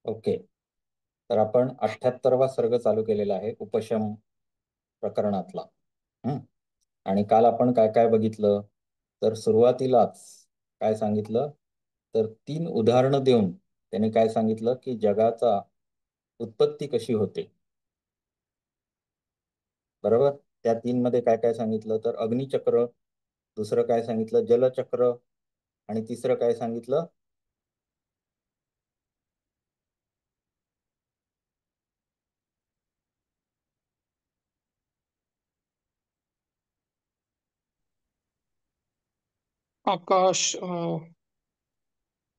Okay. तर आपण 78वा सर्ग चालू केलेला आहे उपशम प्रकरणातला. हम्म. आणि काल आपण काय काय बघितलं, तर सुरुवातीलाच काय सांगितलं, तर 3 उदाहरणं देऊन त्याने काय सांगितलं की जगाचा उत्पत्ती कशी होते. बरोबर. त्या 3 मध्ये काय काय सांगितलं, तर अग्निचक्र, दुसरं काय सांगितलं जलचक्र, आणि तिसरं काय सांगितलं आकाश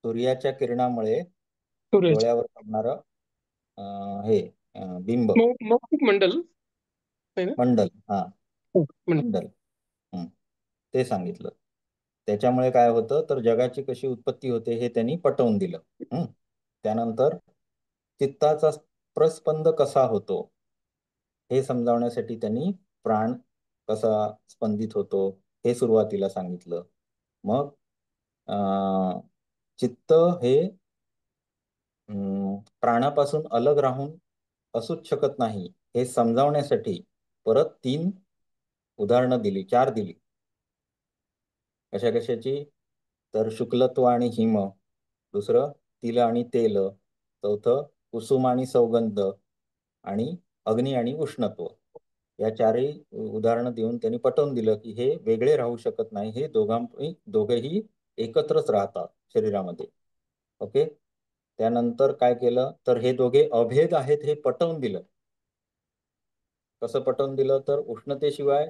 सूर्याच्या किरणामुळे सूर्याचे डोळ्यावर पडणार हे बिंब, मौखिक मंडल आहे ना. मंडल. हा, हो, मंडल. मंडल. हम्म. ते सांगितलं. त्याच्यामुळे काय होतं, तर जगाची कशी उत्पत्ती होते हे त्यांनी पटवून दिलं. हम्म. त्यानंतर चित्ताचा प्रस्पंद कसा होतो हे समजावण्यासाठी त्यांनी प्राण कसा स्पंदित होतो हे सुरुवातीला सांगितलं. मग चित्त हे प्राणापासून अलग राहून असूच शकत नाही हे समजावण्यासाठी परत 3 उदाहरणं दिली, 4 दिली. कशा कशाची, तर शुक्लत्व आणि हिम, दुसरं तिल आणि तेल, चौथं कुसुम आणि सौगंध, आणि अग्नी आणि उष्णत्व. या 4ही उदाहरणं देऊन त्यांनी पटवून दिलं की हे वेगळे राहू शकत नाही, हे दोघेही एकत्रच राहतात शरीरामध्ये. ओके. त्यानंतर काय केलं, तर हे दोघे अभेद आहेत हे पटवून दिलं. कसं पटवून दिलं, तर उष्णतेशिवाय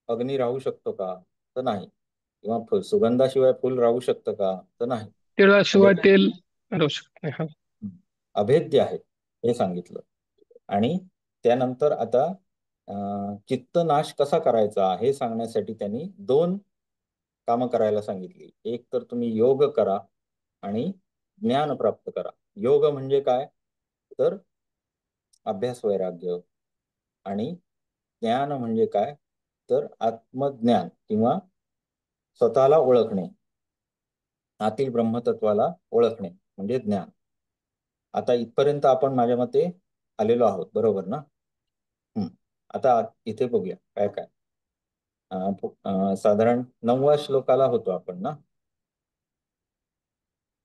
अग्नी राहू शकतो का, तर नाही. किंवा सुगंधाशिवाय फुल राहू शकतं का, तर नाही. म्हणजे तिळाशिवाय तेल राहू शकत नाही. हा. अभेद्य आहे हे सांगितलं. आणि त्यानंतर आता चित्त नाश कसा करायचा हे सांगण्यासाठी त्यांनी 2 कामं करायला सांगितली. एक तर तुम्ही योग करा आणि ज्ञान प्राप्त करा. योग म्हणजे काय, तर अभ्यास वैराग्य. आणि ज्ञान म्हणजे काय, तर आत्मज्ञान किंवा स्वतःला ओळखणे, आतील ब्रह्मतत्वाला ओळखणे म्हणजे ज्ञान. आता इथपर्यंत आपण माझ्या मते आलेलो आहोत, बरोबर ना. हम्म. आता इथे बघूया काय काय. साधारण 9व्या श्लोकाला होतो आपण ना.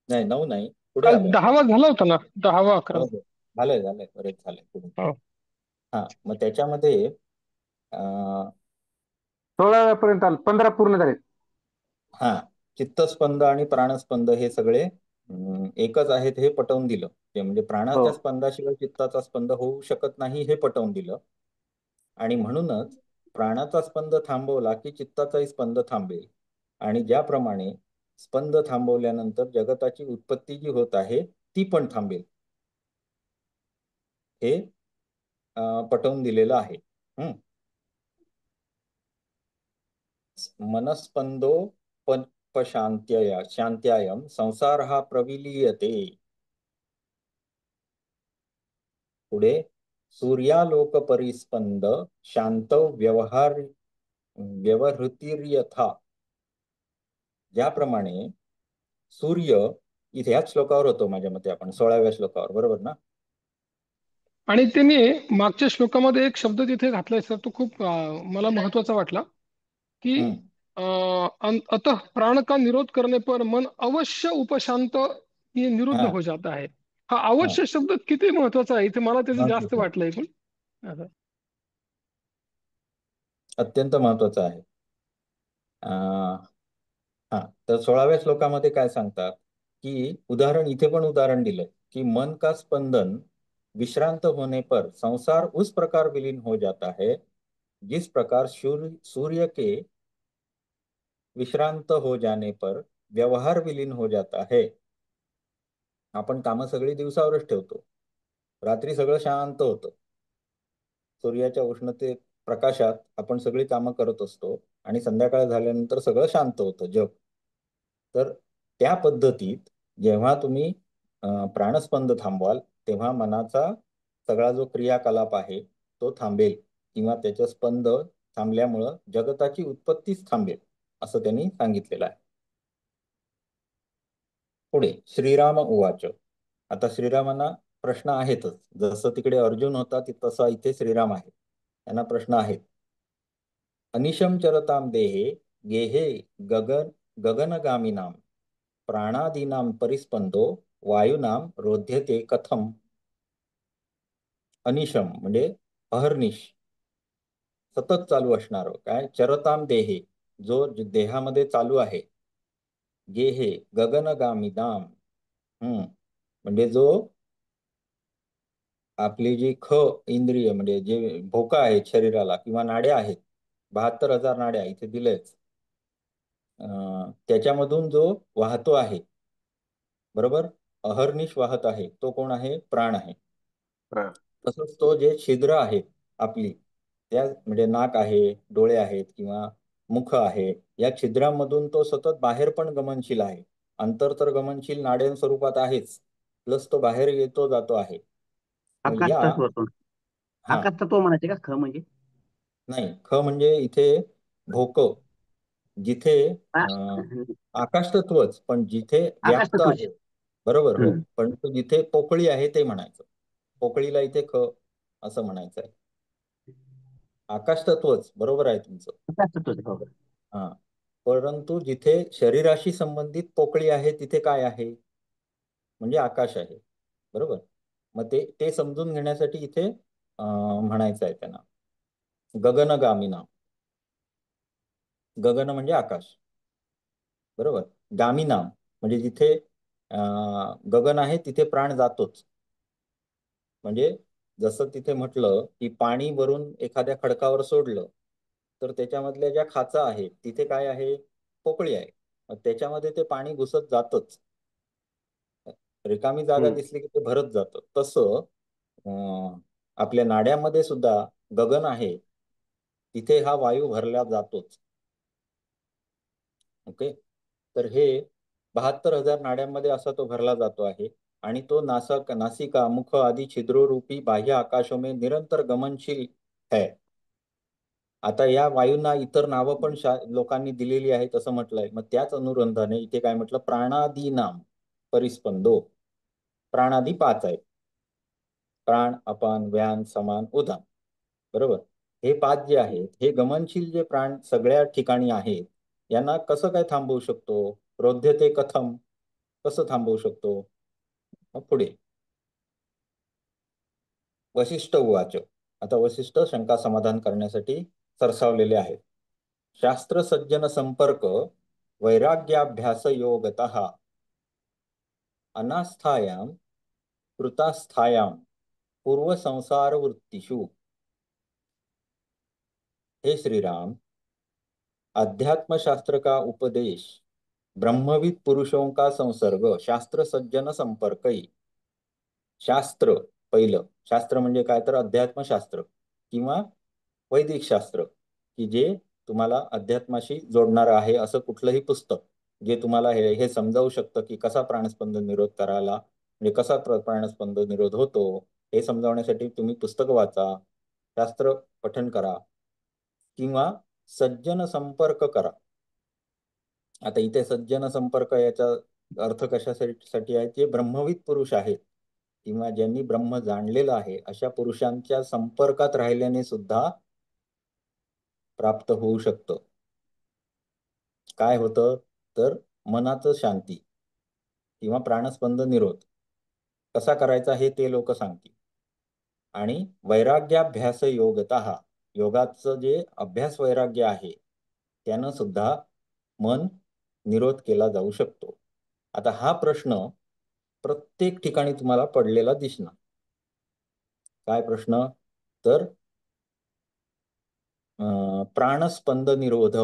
नाही, 9 नाही, पुढे काल आलोय आपण. 10वा झाला होता ना, 10वा हो 11वा. हो, झालंय झालंय, बरेच झालंय पुढे. हो. हा, मग त्याच्यामध्ये अं, 16व्या पर्यंत आलं, 15 पूर्ण झाले. हा, चित्तस्पंद आणि प्राणस्पंद हे सगळे एकच आहेत हे पटवून दिलं. ते म्हणजे हो. प्राणाच्या स्पंदाशिवाय चित्ताचा स्पंद होऊ शकत नाही हे पटवून दिलं. आणि म्हणूनच प्राणाचा स्पंद थांबवला की चित्ताचाही स्पंद थांबेल. आणि ज्याप्रमाणे स्पंद थांबवल्यानंतर जगताची उत्पत्ती जी होत आहे ती पण थांबेल हे पटवून दिलेलं आहे. मनस्पंदो शांत्यायम संसार हा प्रविलीयते. पुढे सूर्यालोक परिस्पंद शांत व्यवहृतिर्यथा. ज्याप्रमाणे सूर्य, इथे ह्याच श्लोकावर होतो माझ्या मते आपण, 16व्या श्लोकावर, बरोबर ना. आणि त्यांनी मागच्या श्लोकामध्ये एक शब्द तिथे घातलाय सर, तो खूप मला महत्वाचा वाटला की हम्म. अतः प्राण का निरोध करने पर मन अवश्य उपशांत ये निरुद्ध हा हो जाता है. हा हा, अवश्य शब्द किती महत्वाचा आहे इथे, मला त्याचं जास्त महत्वाचं आहे. वाटलं एकूण असं. अत्यंत महत्वाचं आहे. अं, हा, तर 16व्या श्लोकामध्ये काय सांगतात की उदाहरण, इथे पण उदाहरण दिलं कि मन का स्पंदन विश्रांत होने पर संसार उस प्रकार विलीन हो जाता है जिस प्रकार सूर्य के विश्रांत हो जाने पर व्यवहार विलीन हो जाता है. आपण कामं सगळी दिवसावरच ठेवतो, रात्री सगळं शांत होतं. सूर्याच्या उष्णते प्रकाशात आपण सगळी कामं करत असतो आणि संध्याकाळ झाल्यानंतर सगळं शांत होतं जग. तर त्या पद्धतीत जेव्हा तुम्ही प्राणस्पंद थांबवाल तेव्हा मनाचा सगळा जो क्रियाकलाप आहे तो थांबेल, किंवा त्याचा स्पंद थांबल्यामुळं जगताची उत्पत्तीच थांबेल असं त्यांनी सांगितलेलं आहे. पुढे श्रीराम उवाच. आता श्रीरामांना प्रश्न आहेतच, जसं तिकडे अर्जुन होता तसा इथे श्रीराम आहे, त्यांना प्रश्न आहेत. अनिशम चरताम देहे गेहे गगनगामिनाम प्राणादीनां परिस्पंदो वायुनाम रोध्यते कथम. अनिशम म्हणजे अहर्निश, सतत चालू असणार काय, चरताम देहे जो देहामध्ये चालू आहे, गेहे गगनगामिनाम म्हणजे जो आपली जी इंद्रिय म्हणजे जे भोका आहेत शरीराला किंवा नाड्या आहेत, 72,000 नाड्या इथे दिलेच, त्याच्यामधून जो वाहतो आहे, बरोबर, अहर्निश वाहत आहे, तो कोण आहे, प्राण आहे. तसंच तो जे छिद्र आहे आपली, त्या म्हणजे नाक आहे, डोळे आहेत किंवा मुख आहे, या छिद्रांमधून तो सतत बाहेर पण गमनशील आहे. अंतर तर गमनशील नाड्या स्वरूपात आहेच, प्लस तो बाहेर येतो जातो आहे. मग आकाश या तत्व तो. हा आकाश तत्व म्हणायचे का ख म्हणजे? नाही, म्हणजे इथे भोक, जिथे हा, आकाश तत्वच, पण जिथे आकाश व्याप्त तत्वच. आहे, बरोबर, हो, हम्म. पण जिथे पोकळी आहे ते म्हणायचं, पोकळीला इथे असं म्हणायचं आहे. आकाश तत्वच बरोबर आहे तुमचं. आकाश तत्वच हो. हा, परंतु जिथे शरीराशी संबंधित पोकळी आहे तिथे काय आहे, म्हणजे आकाश आहे, बरोबर. मग ते ते समजून घेण्यासाठी इथे म्हणायचं आहे त्यांना गगनगामिना. गगन म्हणजे आकाश, बरोबर. गामिना म्हणजे जिथे गगन आहे तिथे प्राण जातोच. म्हणजे जसं तिथे म्हटलं की पाणी वरून एखाद्या खडकावर सोडलं तर त्याच्यामधल्या ज्या खाचा आहेत तिथे काय आहे, पोकळी आहे, मग त्याच्यामध्ये ते पाणी घुसत जातच, रिकामी जागा हम्म. दिसली की ते भरत जातं. तसं आपल्या नाड्यामध्ये सुद्धा गगन आहे, तिथे हा वायू भरला जातोच. ओके, तर हे 72,000 नाड्यांमध्ये असा तो भरला जातो आहे, आणि तो नासिका मुख आदि छिद्रोरूपी बाह्य आकाशों में निरंतर गमनशील है. आता या वायूंना इतर नावं पण लोकांनी दिलेली आहेत असं म्हटलंय. मग त्याच अनुबंधाने इथे काय म्हटलं, प्राणादी नाम परिस्पंदो. प्राणादी 5 आहेत, प्राण, अपान, व्यान, समान, उदान, बरोबर. हे 5 जे आहेत, हे गमनशील जे प्राण सगळ्या ठिकाणी आहेत, यांना कसं काय थांबवू शकतो, रोध्यते कथम, कसं थांबवू शकतो. मग पुढे वशिष्ठ उवाच. आता वशिष्ठ शंका समाधान करण्यासाठी सरसावलेले आहेत. शास्त्र सज्जन संपर्क वैराग्याभ्यास योगतः अनास्थायां कृतास्थायां पूर्व संसार वृत्तिषु. हे श्रीराम, अध्यात्म शास्त्र का उपदेश ब्रह्मविद पुरुषों का संसर्ग शास्त्र सज्जन संपर्क. शास्त्र पहिलं, शास्त्र म्हणजे काय तर अध्यात्मशास्त्र किंवा वैदिक शास्त्र, की जे तुम्हाला अध्यात्माशी जोडणार आहे असं कुठलंही पुस्तक जे तुम्हाला हे समजावू शकतं की कसा प्राणस्पंद निरोध करायला, म्हणजे कसा प्राणस्पंद निरोध होतो हे समजावण्यासाठी तुम्ही पुस्तक वाचा, शास्त्र पठन करा किंवा सज्जन संपर्क करा. आता इथे सज्जन संपर्क याचा अर्थ कशासाठी आहे, जे ब्रह्मविद पुरुष आहेत किंवा ज्यांनी ब्रह्म जाणलेलं आहे अशा पुरुषांच्या संपर्कात राहिल्याने सुद्धा प्राप्त होऊ शकतं. काय होतं तर मनाचं शांती किंवा प्राणस्पंद निरोध कसा करायचा हे ते लोक सांगतील. आणि वैराग्याभ्यास योगतः, योगाचं जे अभ्यास वैराग्य आहे त्यानं सुद्धा मन निरोध केला जाऊ शकतो. आता हा प्रश्न प्रत्येक ठिकाणी तुम्हाला पडलेला दिसणार. काय प्रश्न तर प्राणस्पंद निरोध.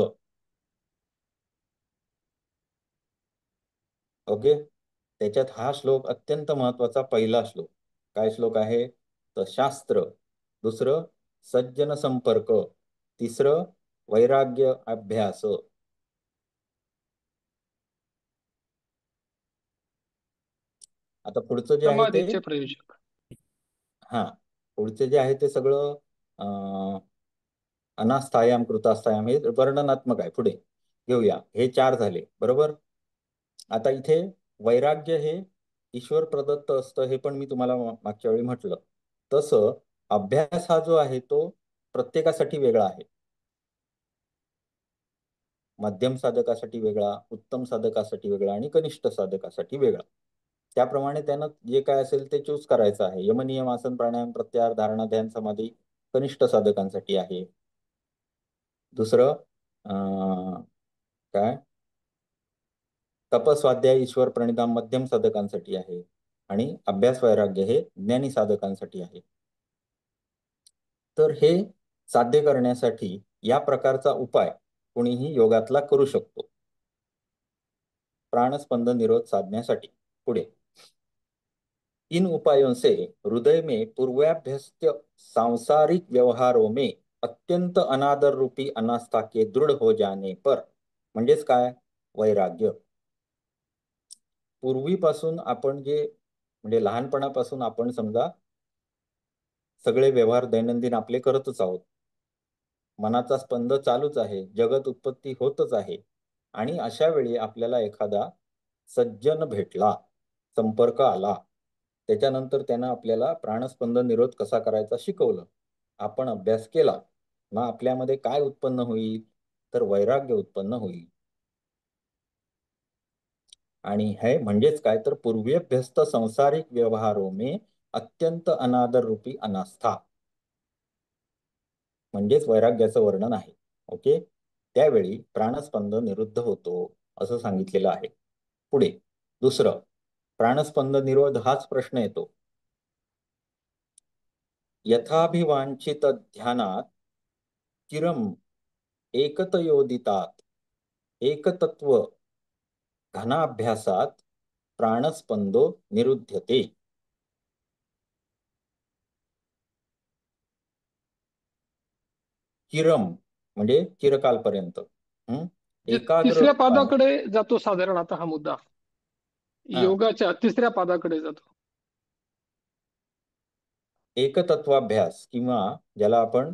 ओके, त्याच्यात हा श्लोक अत्यंत महत्वाचा पहिला श्लोक. काय श्लोक आहे तर शास्त्र, दुसरं सज्जन संपर्क, तिसरं वैराग्य अभ्यास. आता पुढचं जे आहे ते समाधीचे प्रयोजक. हा, पुढचे जे आहे ते सगळं अनास्थायाम कृतास्थायाम हे वर्णनात्मक आहे. पुढे घेऊया, हे 4 झाले, बरोबर. आता इथे वैराग्य हे ईश्वर प्रदत्त असतं, हे पण मी तुम्हाला मागच्या वेळी म्हटलं. तसं अभ्यास हा जो आहे तो प्रत्येकासाठी वेगळा आहे. मध्यम साधकासाठी वेगळा, उत्तम साधकासाठी वेगळा आणि कनिष्ठ साधकासाठी वेगळा. त्याप्रमाणे त्यानं जे काय असेल ते चूज करायचं आहे. यमनियम, आसन, प्राणायाम, प्रत्याहार, धारणा, ध्यान, समाधी कनिष्ठ साधकांसाठी आहे. दुसरं काय तपस्वाध्याय, ईश्वर प्रणिधान मध्यम साधकांसाठी आहे आणि अभ्यास वैराग्य हे ज्ञानी साधकांसाठी आहे. तर हे साध्य करण्यासाठी या प्रकारचा उपाय कोणीही योगातला करू शकतो. प्राणस्पंद निरोध साधण्यासाठी पुढे इन उपायों से हृदय में पूर्वाभ्यस्त सांसारिक व्यवहारों में अत्यंत अनादर रूपी अनास्था के दृढ़ हो जाने पर, म्हणजेच काय, वैराग्य. पूर्वीपासून आपण जे म्हणजे लहानपणापासून आपण समजा सगळे व्यवहार दैनंदिन आपले करतच आहोत. मनाचा स्पंद चालूच आहे, जगत उत्पत्ती होतच आहे. आणि अशा वेळी आपल्याला एखादा सज्जन भेटला, संपर्क आला, त्याच्यानंतर त्यानं आपल्याला प्राणस्पंद निरोध कसा करायचा शिकवलं, आपण अभ्यास केला, मग आपल्यामध्ये काय उत्पन्न होईल, तर वैराग्य उत्पन्न होईल. आणि हे म्हणजेच काय, तर पूर्वेभ्यस्त संसारिक व्यवहारों में अत्यंत अनादर रूपी अनास्था, म्हणजेच वैराग्याचं वर्णन आहे. ओके, त्यावेळी प्राणस्पंद निरुद्ध होतो असं सांगितलेलं आहे. पुढे दुसरं, प्राणस्पंद निरोध हाच प्रश्न येतो. यथाभिवांछित ध्यानात चिरम एकतयोदितात एकतत्व घनाभ्यासात प्राणस्पंदो निरुध्यते. चिरम म्हणजे चिरकालपर्यंत. एकाग्र तिसऱ्या रूपाने पादाकडे जातो साधारण आता हा मुद्दा, योगाच्या तिसऱ्या पादाकडे जातो. एकतत्वाभ्यास किंवा ज्याला आपण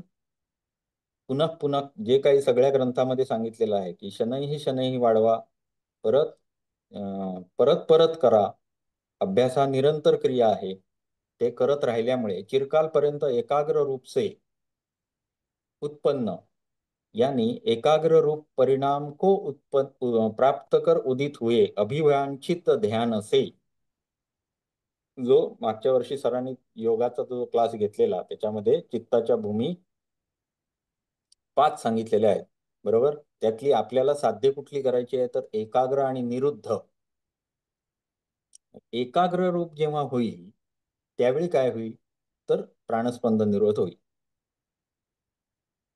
पुन्हा पुन्हा जे काही सगळ्या ग्रंथामध्ये सांगितलेलं आहे की शनैही वाढवा, परत परत परत करा. अभ्यास हा निरंतर क्रिया आहे. ते करत राहिल्यामुळे चिरकालपर्यंत एकाग्र रूप से उत्पन्न यानी एकाग्र रूप परिणाम को उत्पन्न प्राप्त कर उदित हुए अभिवांछित ध्यान से, जो मागच्या वर्षी सरांनी योगाचा जो क्लास घेतलेला त्याच्यामध्ये चित्ताच्या भूमी 5 सांगितलेल्या आहेत, बरोबर. त्यातली आपल्याला साध्य कुठली करायची आहे, तर एकाग्र आणि निरुद्ध. एकाग्र रूप जेव्हा होईल त्यावेळी काय होईल, तर प्राणस्पंद निरोध होईल.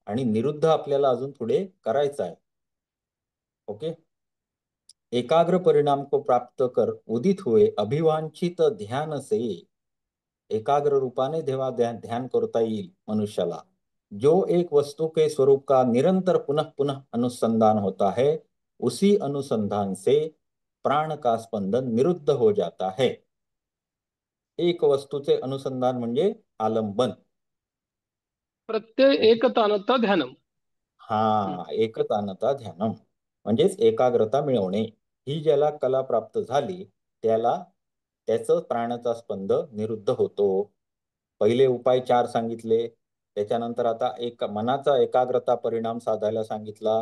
आणि निरुद्ध आपल्याला अजून पुढे करायचं आहे. ओके, एकाग्र परिणाम को प्राप्त कर उदित हुए अभिवांछित ध्यान से, एकाग्र रूपाने देवा ध्यान करता येईल मनुष्याला, जो एक वस्तु के स्वरूप का निरंतर पुनः पुनः अनुसंधान होता है, उसी अनुसंधान से प्राण का स्पंदन निरुद्ध हो जाता है. एक वस्तूचे अनुसंधान म्हणजे आलंबन. प्रत्यय एकतानता ध्यानम. हा, एकतानता ध्यानम म्हणजेच एकाग्रता मिळवणे. ही ज्याला कला प्राप्त झाली त्याला त्याचं प्राणाचा स्पंद निरुद्ध होतो. पहिले उपाय 4 सांगितले, त्याच्यानंतर आता एक मनाचा एकाग्रता परिणाम साधायला सांगितला.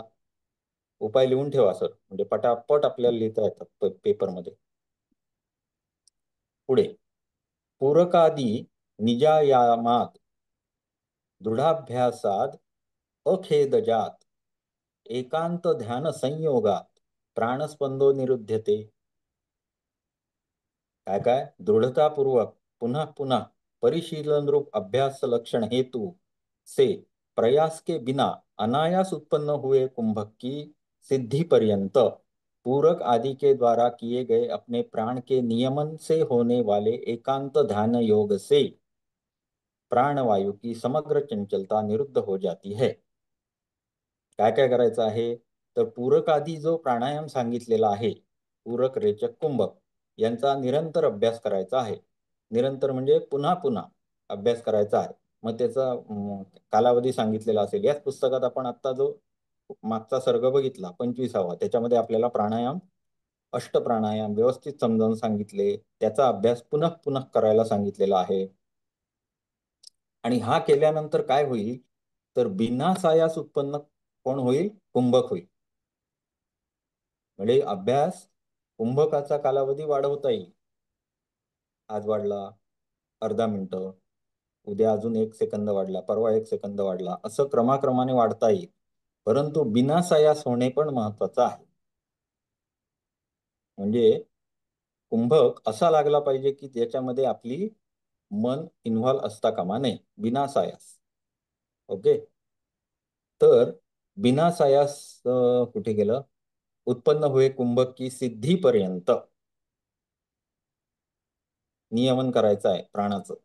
उपाय लिहून ठेवा सर, म्हणजे पटापट आपल्याला लिहिता येतात पेपरमध्ये. पुढे पूरकादी निजायामात दृढाभ्यासाद अखेदजात एकांत ध्यान संयोगात प्राणस्पंदो निरुध्यते. काय काय, दृढ़तापूर्वक पुनः पुनः परिशीलन रूप अभ्यास लक्षण हेतु से प्रयास के बिना अनायास उत्पन्न हुए कुंभक की सिद्धि पर्यंत पूरक आदि के द्वारा किए गए अपने प्राण के नियमन से होने वाले एकांत ध्यान योग से प्राणवायु की समग्र चंचलता निरुद्ध हो जाती है. काय काय करायचं आहे, तर पूरक आदी जो प्राणायाम सांगितलेला आहे, पूरक, रेचक, कुंभक यांचा निरंतर अभ्यास करायचा आहे. निरंतर म्हणजे पुन्हा पुन्हा अभ्यास करायचा आहे. मग त्याचा कालावधी सांगितलेला असेल. याच पुस्तकात आपण आता जो मागचा सर्ग बघितला 25वा, त्याच्यामध्ये आपल्याला प्राणायाम अष्टप्राणायाम व्यवस्थित समजावून सांगितले, त्याचा अभ्यास पुनः पुनः करायला सांगितलेला आहे. आणि हा केल्यानंतर काय होईल, तर बिना सायास उत्पन्न कोण होईल? कुंभक होईल. म्हणजे अभ्यास कुंभकाचा कालावधी वाढवता येईल. आज वाढला अर्धा मिनिटं, उद्या अजून 1 सेकंद वाढला, परवा 1 सेकंद वाढला, असं क्रमाक्रमाने वाढता येईल. परंतु बिना सायास होणे पण महत्वाचं आहे. म्हणजे कुंभक असा लागला पाहिजे की ज्याच्यामध्ये आपली मन इन्व्हॉल्व असता कामा नये, बिना सायास. ओके. तर बिना सायास कुठे गेलं? उत्पन्न हुए कुंभक की सिद्धीपर्यंत नियमन करायचं आहे प्राणाचं.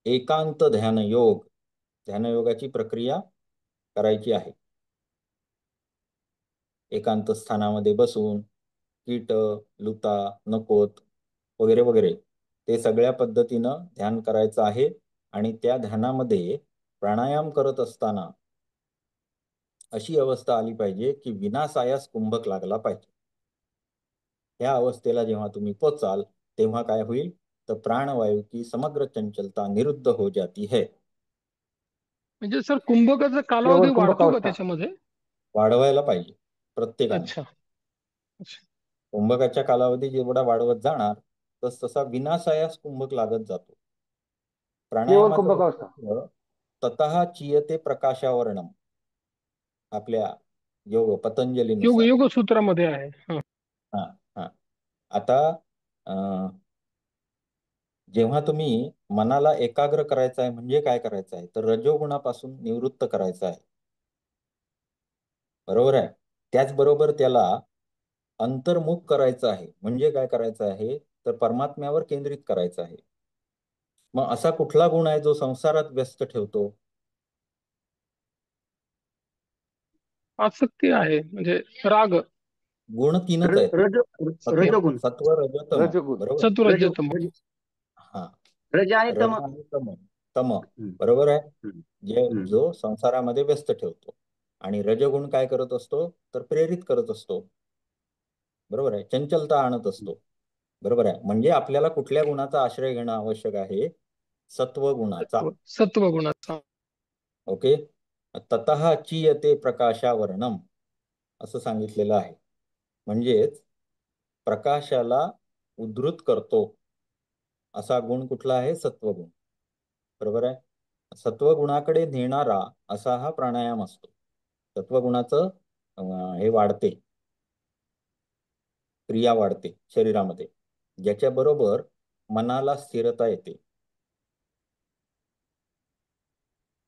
एकांत ध्यानयोग, ध्यानयोगाची प्रक्रिया करायची आहे. एकांत स्थानामध्ये बसून कीट, लुता, नकोत वगैरे वगैरे ते सगळ्या पद्धतीनं ध्यान करायचं आहे. आणि त्या ध्यानामध्ये प्राणायाम करत असताना अशी अवस्था आली पाहिजे की विनासायास कुंभक लागला पाहिजे. या अवस्थेला जेव्हा तुम्ही पोचाल तेव्हा काय होईल, तर प्राणवायू की समग्र चंचलता निरुद्ध हो जाती है. म्हणजे सर कुंभकाचा कालावधी केवळ कुंभक वाढतो का अवस्था. त्याच्यामध्ये? वाढवायला पाहिजे प्रत्येकाने. अच्छा अच्छा. कुंभकाच्या कालावधी जेवढा वाढवत जाणार तसा विनासायास कुंभक लागत जातो. केवळ प्राणायामाचं कुंभक अवस्था. वैशिष्ट्य ततः चीयते प्रकाशावरणम आपल्या योग योग पतंजलीनुसार. योग सूत्रामध्ये आहे. हा हा. आता जेव्हा तुम्ही मनाला एकाग्र करायचं आहे म्हणजे काय करायचं आहे, तर रजोगुणापासून निवृत्त करायचं आहे. बरोबर आहे. त्याचबरोबर त्याला अंतर्मुख करायचं आहे. म्हणजे काय करायचं आहे, तर परमात्म्यावर केंद्रित करायचं आहे. मग असा कुठला गुण आहे जो संसारात व्यस्त ठेवतो? आसक्ती आहे म्हणजे राग. गुण 3च आहेत. रज रजोगुण. सत्व, रज, तम. रजोगुण. बरोबर. सत्वरजतम. हा. रज आणि रज तम. आणि तम. तम. हम्म, बरोबर आहे. हम्म, हम्म. जो संसारामध्ये व्यस्त ठेवतो. आणि रजगुण काय करत असतो, तर प्रेरित करत असतो. बरोबर आहे. चंचलता आणत असतो. बरोबर आहे. म्हणजे आपल्याला कुठल्या गुणाचा आश्रय घेणं आवश्यक आहे? सत्वगुणाचा. सत्वगुणाचा. ओके. ततः चीयते प्रकाशावरणम असं सांगितलेलं आहे. म्हणजेच प्रकाशाला उद्धृत करतो असा गुण कुठला आहे? सत्वगुण. बरोबर आहे. सत्वगुणाकडे नेणारा असा हा प्राणायाम असतो. सत्वगुणाचं हे वाढते, क्रिया वाढते शरीरामध्ये, ज्याच्याबरोबर मनाला स्थिरता येते.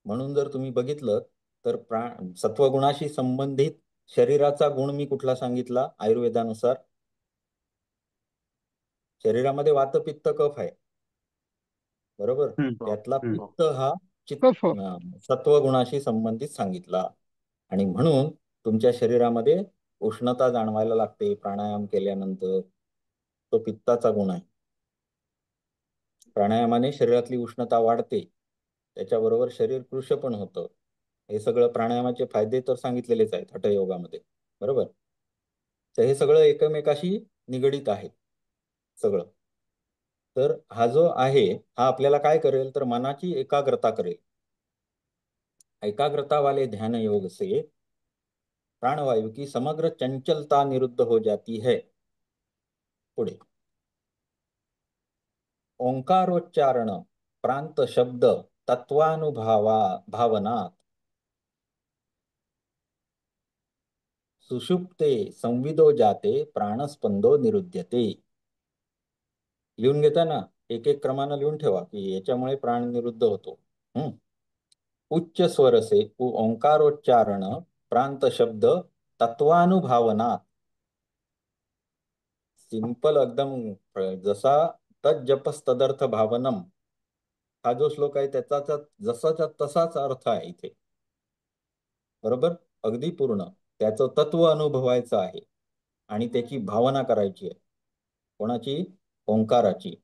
म्हणून जर तुम्ही बघितलं तर सत्वगुणाशी संबंधित शरीराचा गुण मी कुठला सांगितला आयुर्वेदानुसार? शरीरामध्ये वात, पित्त, कफ आहे. बरोबर. हम्म, त्यातला हम्म. पित्त हा कफ. सत्वगुणाशी संबंधित सांगितला. आणि म्हणून तुमच्या शरीरामध्ये उष्णता जाणवायला लागते प्राणायाम केल्यानंतर, तो पित्ताचा गुण आहे. प्राणायामाने शरीरातली उष्णता वाढते, त्याच्याबरोबर शरीर कृश पण होतं. हे सगळं प्राणायामाचे फायदे तर सांगितलेलेच आहेत हठयोगामध्ये. बरोबर. तर हे सगळं एकमेकाशी निगडीत आहे सगळं. तर हा जो आहे हा आपल्याला काय करेल, तर मनाची एकाग्रता करेल. एकाग्रता वाले ध्यान योग से प्राणवायु की समग्र चंचलता निरुद्ध हो जाती है. पुढे ओंकारोच्चारण प्रांत शब्द भावनात सुषुप्ते संविदो जाते प्राणस्पंदो निरुद्यते. लिहून घेताना एक एक क्रमानं लिहून ठेवा की याच्यामुळे प्राण निरुद्ध होतो. उच्च स्वर से ओंकारोच्चारण प्रांत शब्द तत्वानुभावनात. सिंपल एकदम, जसा तज्जपस तदर्थ भावनम हा जो श्लोक आहे त्याचा जसाच्या तसाच अर्थ आहे इथे. बरोबर. अगदी पूर्ण त्याचं तत्व अनुभवायचं आहे आणि त्याची भावना करायची आहे. कोणाची? ओंकाराची.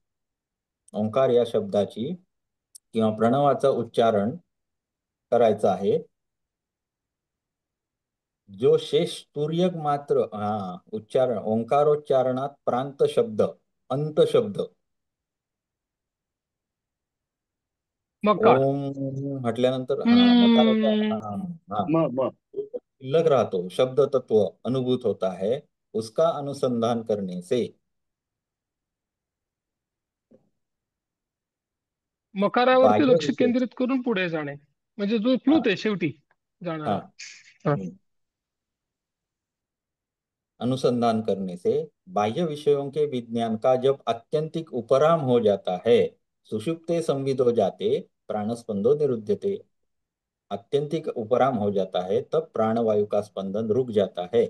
ओंकार या शब्दाची किंवा प्रणवाचं उच्चारण करायचं आहे. जो शेष तुर्यक मात्र उच्चारण ओंकारोच्चारणात प्रांत शब्द अंत शब्द मकार. ओम म्हटल्यानंतर मकाराचा हम्म. हा म शिल्लक राहतो, शब्द तत्व अनुभूत होता है, उसका अनुसंधान करने से. मकारावरती बाह्य लक्ष विषय केंद्रित करून पुढे जाणे, म्हणजे जो हाँ फ्लूत आहे शेवटी हाँ जाणारा. हा. अनुसंधान करने से बाह्य विषयों के विज्ञान का जब अत्यंतिक उपराम हो जाता है, सुषुप्ते संविदो जाते प्राणस्पंदो निरुध्यते. अत्यंतिक उपराम हो जाता है तब प्राणवायु का स्पंदन रुक जाता है.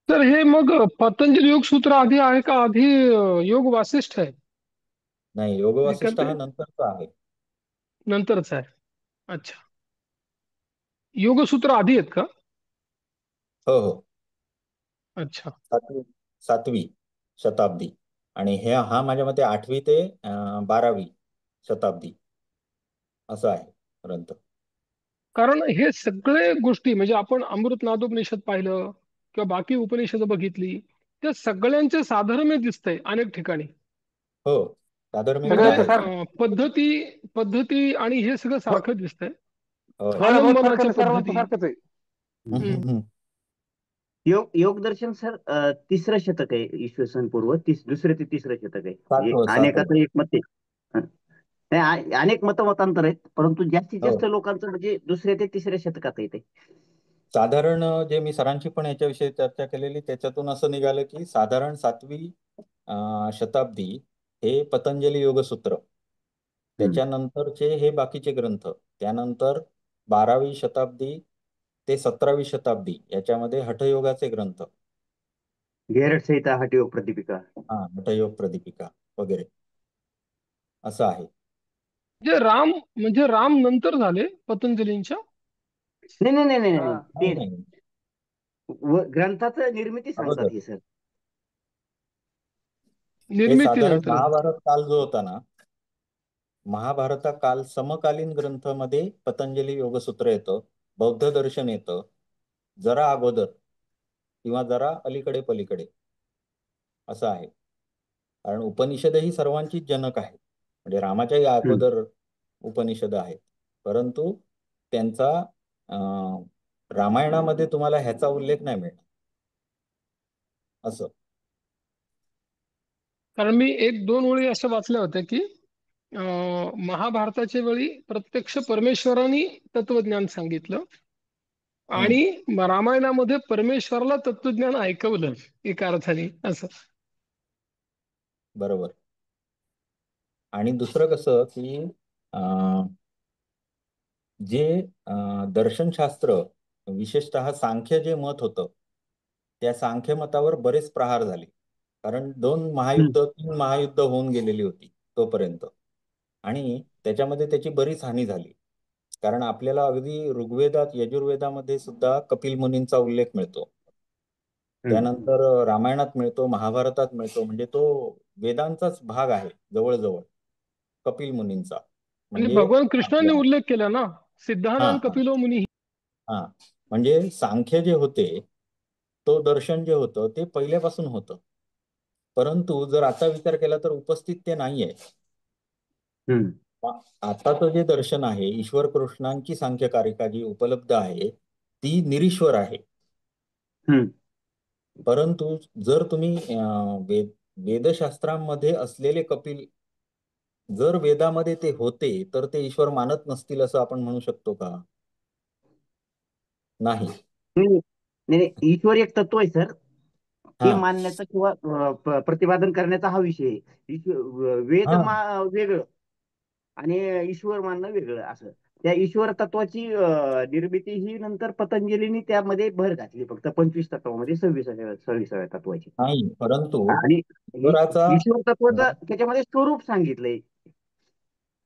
तर हे मग पतंजली योग सूत्र आधी आहे का आधी योग वासिष्ठ आहे? नाही, योग कारण वासिष्ठ ते हा नंतरचा आहे. नंतरच आहे. अच्छा, योग सूत्र आधी आहेत का? हो हो, अच्छा. 7वी शताब्दी. आणि हा माझ्या मते 8वी ते 12वी शताब्दी असं आहे ग्रंथ. कारण हे सगळे गोष्टी म्हणजे आपण अमृत नादोपनिषद पाहिलं किंवा बाकी उपनिषद बघितली, त्या सगळ्यांचे साधर्म्य दिसतंय अनेक ठिकाणी. हो, साधर्म्य म्हणजे सगळं दिसतंय. पद्धती पद्धती आणि हे सगळं हो सारखं दिसतंय. होय. थोडं बहुत फरक आलंबनाच्या आहे, सर्वांचं पद्धती. सारखंच आहे. हम्म. योग दर्शन सर तिसरं शतक आहे, इसवी सन पूर्व दुसरं ते तिसरं शतक आहे. म्हणजे 7व अनेकाचं एक मत आहे. हं. नाही, अनेक मतांतर आहेत, परंतु जास्तीत हो. जास्त लोकांचं म्हणजे दुसऱ्या ते तिसऱ्या शतकात आहे ते. साधारण जे मी सरांची पण याच्याविषयी चर्चा केलेली त्याच्यातून असं निघालं की साधारण 7वी शताब्दी हे पतंजली योगसूत्र, हं. त्याच्यानंतरचे हे बाकीचे ग्रंथ, त्यानंतर 12वी शताब्दी ते 17वी शताब्दी याच्यामध्ये हठयोगाचे ग्रंथ, घेरट संहिता, हठयोग प्रदीपिका. हठयोग प्रदीपिका वगैरे असं आहे. म्हणजे राम नंतर झाले पतंजलींच्या. नाही नाही नाही नाही नाही, नाही ते नाही. नाही, ग्रंथाचं निर्मिती सांगतात अगोदर हे सर. हे साधारण निर्मितीनंतर. महाभारत काल जो होता ना, महाभारता काल समकालीन ग्रंथामध्ये पतंजली योगसूत्र येतं, बौद्ध दर्शन येतं, जरा अगोदर किंवा जरा अलीकडे पलीकडे असं आहे. कारण उपनिषद ही सर्वांचीच जनक आहे, म्हणजे रामाच्याही हं. अगोदर उपनिषद आहेत, परंतु त्यांचा रामायणामध्ये तुम्हाला ह्याचा उल्लेख नाही मिळणार असं. कारण मी एक दोन ओळी अशा वाचल्या होत्या की महाभारताच्या वेळी प्रत्यक्ष परमेश्वराने तत्वज्ञान सांगितलं हम्म, आणि रामायणामध्ये परमेश्वराला तत्वज्ञान ऐकवलं एका अर्थाने असं. बरोबर. आणि दुसरं कसं की जे दर्शनशास्त्र, विशेषतः सांख्य जे मत होतं, त्या सांख्य मतावर बरेच प्रहार झाले. कारण 3 महायुद्ध होऊन गेलेली होती तोपर्यंत, आणि त्याच्यामध्ये त्याची बरीच हानी झाली. कारण आपल्याला अगदी ऋग्वेदात, यजुर्वेदामध्ये सुद्धा कपिल मुनींचा उल्लेख मिळतो, हं. त्यानंतर रामायणात मिळतो, महाभारतात मिळतो, म्हणजे तो वेदांचाच भाग आहे जवळजवळ कपिल मुनींचा. आणि म्हणजे भगवान कृष्णाने आपल्या उल्लेख केला ना, हा सिद्धानाम हा कपिलो मुनी. हा म्हणजे सांख्य जे होते, तो दर्शन जे होतं ते पहिल्यापासून होतं, परंतु जर आता विचार केला तर उपस्थित ते नाहीये. हं. आताचं जे दर्शन आहे, ईश्वर कृष्णांची सांख्यकारिका जी उपलब्ध आहे ती निरीश्वर आहे. हं. परंतु जर तुम्ही वेदशास्त्रांमध्ये असलेले कपिल जर वेदामध्ये ते होते तर ते ईश्वर मानत नसतील असं आपण म्हणू शकतो का? नाही. नाही नाही नाही, ईश्वर एक तत्व आहे सर. ते हा मानण्याचा किंवा प्रतिपादन करण्याचा हा विषय आहे. वेद हा वेगळं आणि ईश्वर मानणं वेगळं असं. त्या ईश्वर तत्वाची निर्मिती ही नंतर पतंजलीने त्यामध्ये भर घातली, फक्त 25 तत्वामध्ये 26व्या तत्वाची. नाही, परंतु आणि ईश्वराचा ईश्वर तत्वाचं त्याच्यामध्ये स्वरूप सांगितलंय.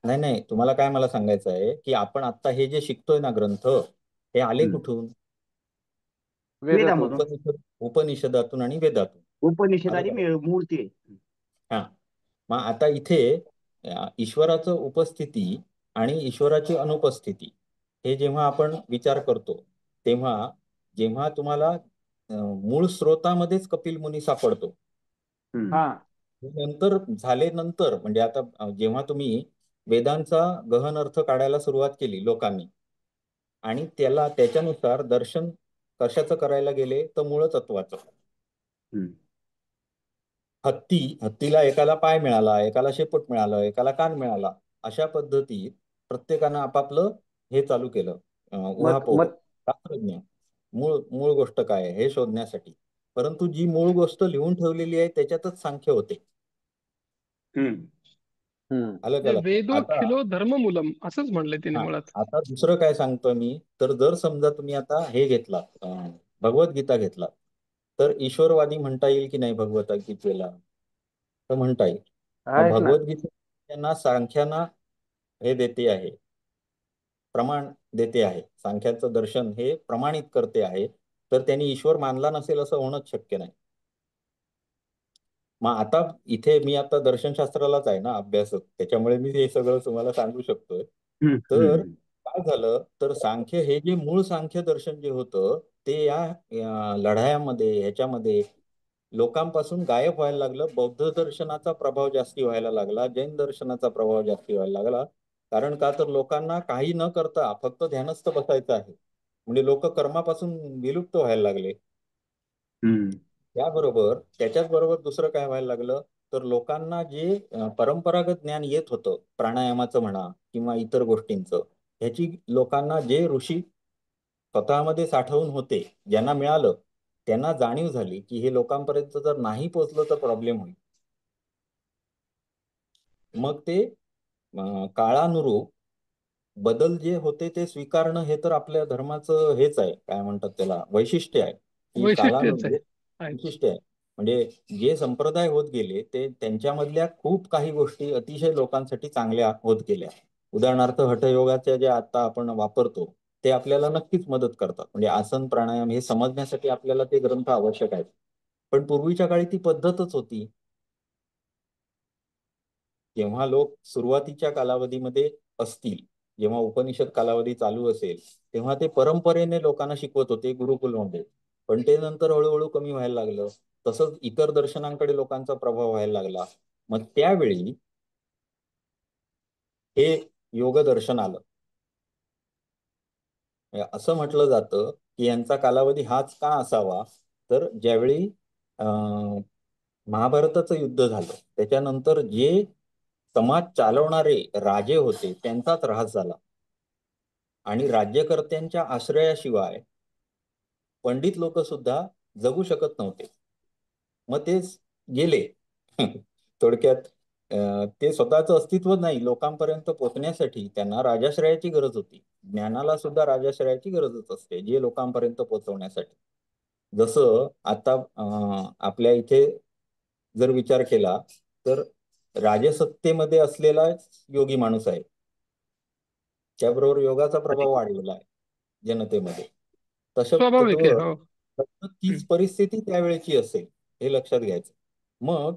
नाही नाही, तुम्हाला काय मला सांगायचं आहे की आपण आता हे जे शिकतोय ना ग्रंथ, हे आले हं. कुठून? वेदामधून, उपनिषदातून आणि वेदातून. उपनिषद आलं आणि का? मूर्ती आहे. हा, मग आता इथे ईश्वराचं उपस्थिती आणि ईश्वराची अनुपस्थिती हे जेव्हा आपण विचार करतो तेव्हा जेव्हा तुम्हाला मूळ स्रोतामध्येच कपिल मुनी सापडतो, हम्म. हा नंतर नंतर म्हणजे आता जेव्हा तुम्ही वेदांचा गहन अर्थ काढायला सुरुवात केली लोकांनी आणि त्याच्यानुसार दर्शन कशाचं करायला गेले तर मूळ तत्वाचं. हम्म. हत्तीला एकाला पाय मिळाला, एकाला शेपूट मिळालं, एकाला कान मिळाला, अशा पद्धतीत प्रत्येकानं आपापलं हे चालू केलं, मत उहापोह, मत शास्त्रज्ञ मूळ मूळ गोष्ट काय आहे हे शोधण्यासाठी. परंतु जी मूळ गोष्ट लिहून ठेवलेली आहे त्याच्यातच सांख्य होते. हम्म. हम्म आलं का लक्षात? आता वेदोखिलो धर्ममूलम असंच म्हणलंय त्यांनी हा मुळात. आता दुसरं काय सांगतो मी, तर जर समजा तुम्ही आता हे घेतला, भगवद्गीता घेतला, तर ईश्वरवादी म्हणता येईल की नाही भगवद्गीतेला? तर म्हणता येईल. मग आहेच ना. भगवद्गीता त्यांना सांख्यांना हे देते आहे, प्रमाण देते आहे, सांख्याचं दर्शन हे प्रमाणित करते आहे, तर त्यांनी ईश्वर मानला नसेल असं होणंच शक्य नाही. मग आता इथे मी आता दर्शनशास्त्रालाच आहे ना अभ्यासक, त्याच्यामुळे मी हे सगळं तुम्हाला सांगू शकतोय. हम्म. तर हम्म. काय झालं, तर सांख्य हे जे मूळ सांख्य दर्शन जे होतं ते या लढायामध्ये ह्याच्यामध्ये लोकांपासून गायब व्हायला लागलं. बौद्ध दर्शनाचा प्रभाव जास्ती व्हायला लागला, जैन दर्शनाचा प्रभाव जास्ती व्हायला लागला. कारण का तर लोकांना काही न करता फक्त ध्यानस्थ बसायचं आहे, म्हणजे लोक कर्मापासून विलुप्त व्हायला लागले. हम्म. त्याच्याच बरोबर दुसरं काय व्हायला लागलं, तर लोकांना जे परंपरागत ज्ञान येत होतं प्राणायामाचं म्हणा किंवा इतर गोष्टींचं, ह्याची लोकांना जे ऋषी स्वतःमध्ये साठवून होते, ज्यांना मिळालं, त्यांना जाणीव झाली की हे लोकांपर्यंत जर नाही पोहोचलं तर प्रॉब्लेम होईल. मग ते काळानुरूप बदल जे होते ते स्वीकारणं हे तर आपल्या धर्माचं हेच आहे, काय म्हणतात त्याला, वैशिष्ट्य आहे, की वैशिष्ट्यच आहे. काळानुरूप आहेच. वैशिष्ट्य आहे. म्हणजे जे संप्रदाय होत गेले ते त्यांच्यामधल्या खूप काही गोष्टी अतिशय लोकांसाठी चांगल्या होत गेल्या. उदाहरणार्थ हठयोगाच्या जे आता आपण वापरतो ते आपल्याला नक्कीच मदत करतात, म्हणजे आसन प्राणायाम हे समजण्यासाठी आपल्याला ते ग्रंथ आवश्यक आहेत. पण पूर्वीच्या काळी ती पद्धतच होती. जेव्हा लोक सुरुवातीच्या कालावधीमध्ये असतील, जेव्हा उपनिषद कालावधी चालू असेल, तेव्हा ते परंपरेने लोकांना शिकवत होते गुरुकुलमध्ये. पण ते नंतर हळूहळू कमी व्हायला लागलं. तसंच इतर दर्शनांकडे लोकांचा प्रभाव व्हायला लागला. मग त्यावेळी हे योग दर्शन आलं. असं म्हटलं जातं की यांचा कालावधी हाच का असावा, तर ज्यावेळी महाभारताचं युद्ध झालं त्याच्यानंतर जे समाज चालवणारे राजे होते त्यांचाच ऱ्हास झाला आणि राज्यकर्त्यांच्या आश्रयाशिवाय पंडित लोक सुद्धा जगू शकत नव्हते. मग तेच गेले. थोडक्यात ते स्वतःचं अस्तित्व नाही, लोकांपर्यंत पोहोचण्यासाठी त्यांना राजाश्रयाची गरज होती. ज्ञानाला सुद्धा राजाश्रयाची गरजच असते, जे लोकांपर्यंत पोहोचवण्यासाठी. जसं आता आपल्या इथे जर विचार केला तर राजसत्तेमध्ये असलेला योगी माणूस आहे, त्याबरोबर योगाचा प्रभाव वाढलेला आहे जनतेमध्ये. तसं स्वाभाविक आहे. तत्व हो. तीच परिस्थिती त्यावेळेची असेल हे लक्षात घ्यायचं. मग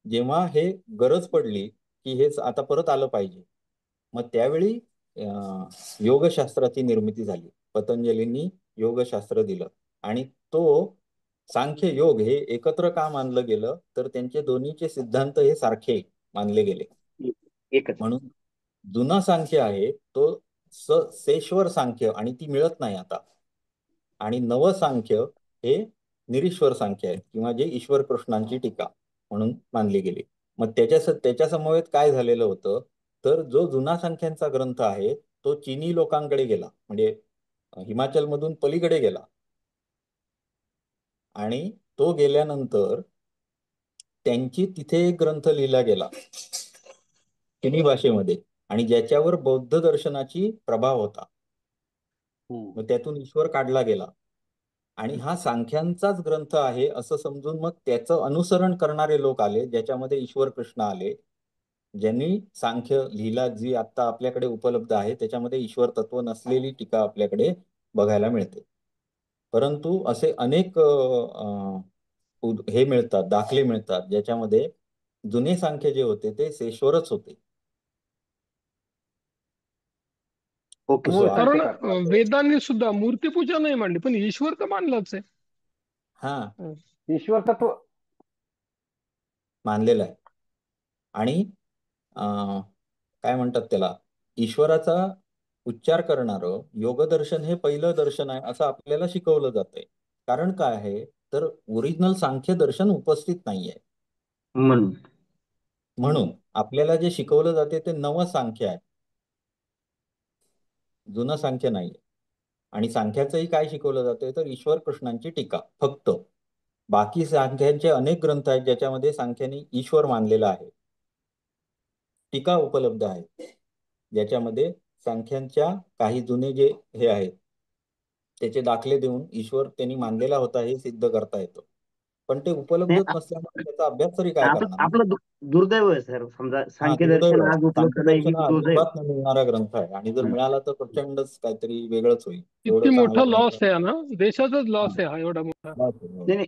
जेव्हा हे गरज पडली की हे आता परत आलं पाहिजे, मग त्यावेळी योगशास्त्राची निर्मिती झाली. पतंजलींनी योगशास्त्र दिलं आणि तो सांख्य योग हे एकत्र का मानलं गेलं, तर त्यांचे दोन्हीचे सिद्धांत हे सारखे मानले गेले. एकच. म्हणून जुना सांख्य आहे तो सेश्वर सांख्य आणि ती मिळत नाही आता, आणि नवसांख्य हे निरीश्वर सांख्य आहे किंवा जे ईश्वर कृष्णांची टीका म्हणून मानली गेली. मग त्याच्या समवेत काय झालेलं होतं, तर जो जुना संख्यांचा ग्रंथ आहे तो चीनी लोकांकडे गेला, म्हणजे हिमाचल मधून पलीकडे गेला, आणि तो गेल्यानंतर त्यांची तिथे एक ग्रंथ लिहिला गेला चिनी भाषेमध्ये, आणि ज्याच्यावर बौद्ध दर्शनाची प्रभाव होता. मग त्यातून ईश्वर काढला गेला आणि हा सांख्यांचाच ग्रंथ आहे असं समजून मग त्याचं अनुसरण करणारे लोक आले, ज्याच्यामध्ये ईश्वर कृष्ण आले, ज्यांनी सांख्य लिहिला, जी आता आपल्याकडे उपलब्ध आहे त्याच्यामध्ये ईश्वर तत्व नसलेली टीका आपल्याकडे बघायला मिळते. परंतु असे अनेक हे मिळतात, दाखले मिळतात, ज्याच्यामध्ये जुने सांख्य जे होते ते सेश्वरच होते. ओके मूळ जो कारण सांख्यकार. वेदांनी सुद्धा मूर्तीपूजा नाही मांडली, पण ईश्वर तर मानलाच आहे. हा ईश्वर तत्व मानलेला आहे. आणि अं, काय म्हणतात त्याला, ईश्वराचा उच्चार करणारं योगदर्शन हे पहिलं दर्शन आहे असं आपल्याला शिकवलं जातंय. कारण काय आहे, तर ओरिजिनल सांख्य दर्शन उपस्थित नाहीये. म्हणून म्हणून आपल्याला जे शिकवलं जाते ते नवं सांख्य आहे, जुनं सांख्य नाहीये. आणि सांख्याचंही काय शिकवलं जातंय, तर ईश्वर कृष्णांची टीका फक्त. बाकी सांख्यांचे अनेक ग्रंथ आहेत ज्याच्यामध्ये सांख्याने ईश्वर मानलेला आहे. टीका उपलब्ध आहे ज्याच्यामध्ये सांख्यांच्या काही जुने जे हे आहेत त्याचे दाखले देऊन ईश्वर त्यांनी मानलेला होता हे सिद्ध करता येतं. पण ते नाही, उपलब्धच नसल्यामुळे त्याचा अभ्यास तरी काय आपलं करणार. आपलं दुर्दैव आहे सर, समजा हा, सांख्य दुर्दैव दर्शन आहे. आज उपलब्ध नाही ही सांख्यदर्शन हा दुर्दैव. अजिबात न मिळणारा ग्रंथ आहे, आणि जर मिळाला तर प्रचंडच काहीतरी वेगळंच होईल. किती एवढं चांगला मोठा ग्रंथ लॉस आहे ना, देशाचाच हा, लॉस आहे हा एवढा मोठा. बस, बस. नाही नाही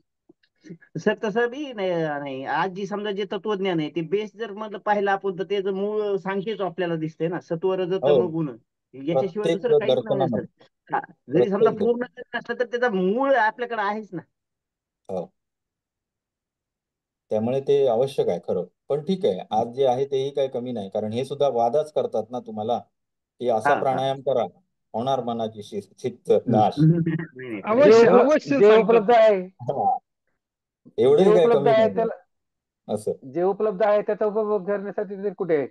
सर, तसं बी नाही नाही. आज जी समजा जे तत्वज्ञान आहे ते बेस जर म्हटलं पाहिलं आपण तर त्याचं मूळ सांख्यच आपल्याला दिसतंय ना, सत्व रज हो, तम गुण. याच्याशिवाय प्रत्येक दुसरं काहीच नाही सर. दर्शनामध्ये, हा, जरी समजा प्रत्येक पूर्ण दर्शन. जरी नसलं तर त्याचा मूळ आपल्याकडे आहेच ना. हो, त्यामुळे ते आवश्यक आहे खरं. पण ठीक आहे, आज जे आहे तेही काही कमी नाही, कारण हे सुद्धा वादाच करतात ना तुम्हाला, की असा हा हा. प्राणायाम करा होणार मनाची चित्त नाश. नाही नाही, खरं आहे. जे अवश्य अवश्य जे सांगतात. उपलब्ध आहे, हा, जे एवढंही काही उपलब्ध कमी आहे नाही त्याला, असं. जे उपलब्ध आहे त्याचा उपभोग करण्यासाठी तरी कुठे आहे?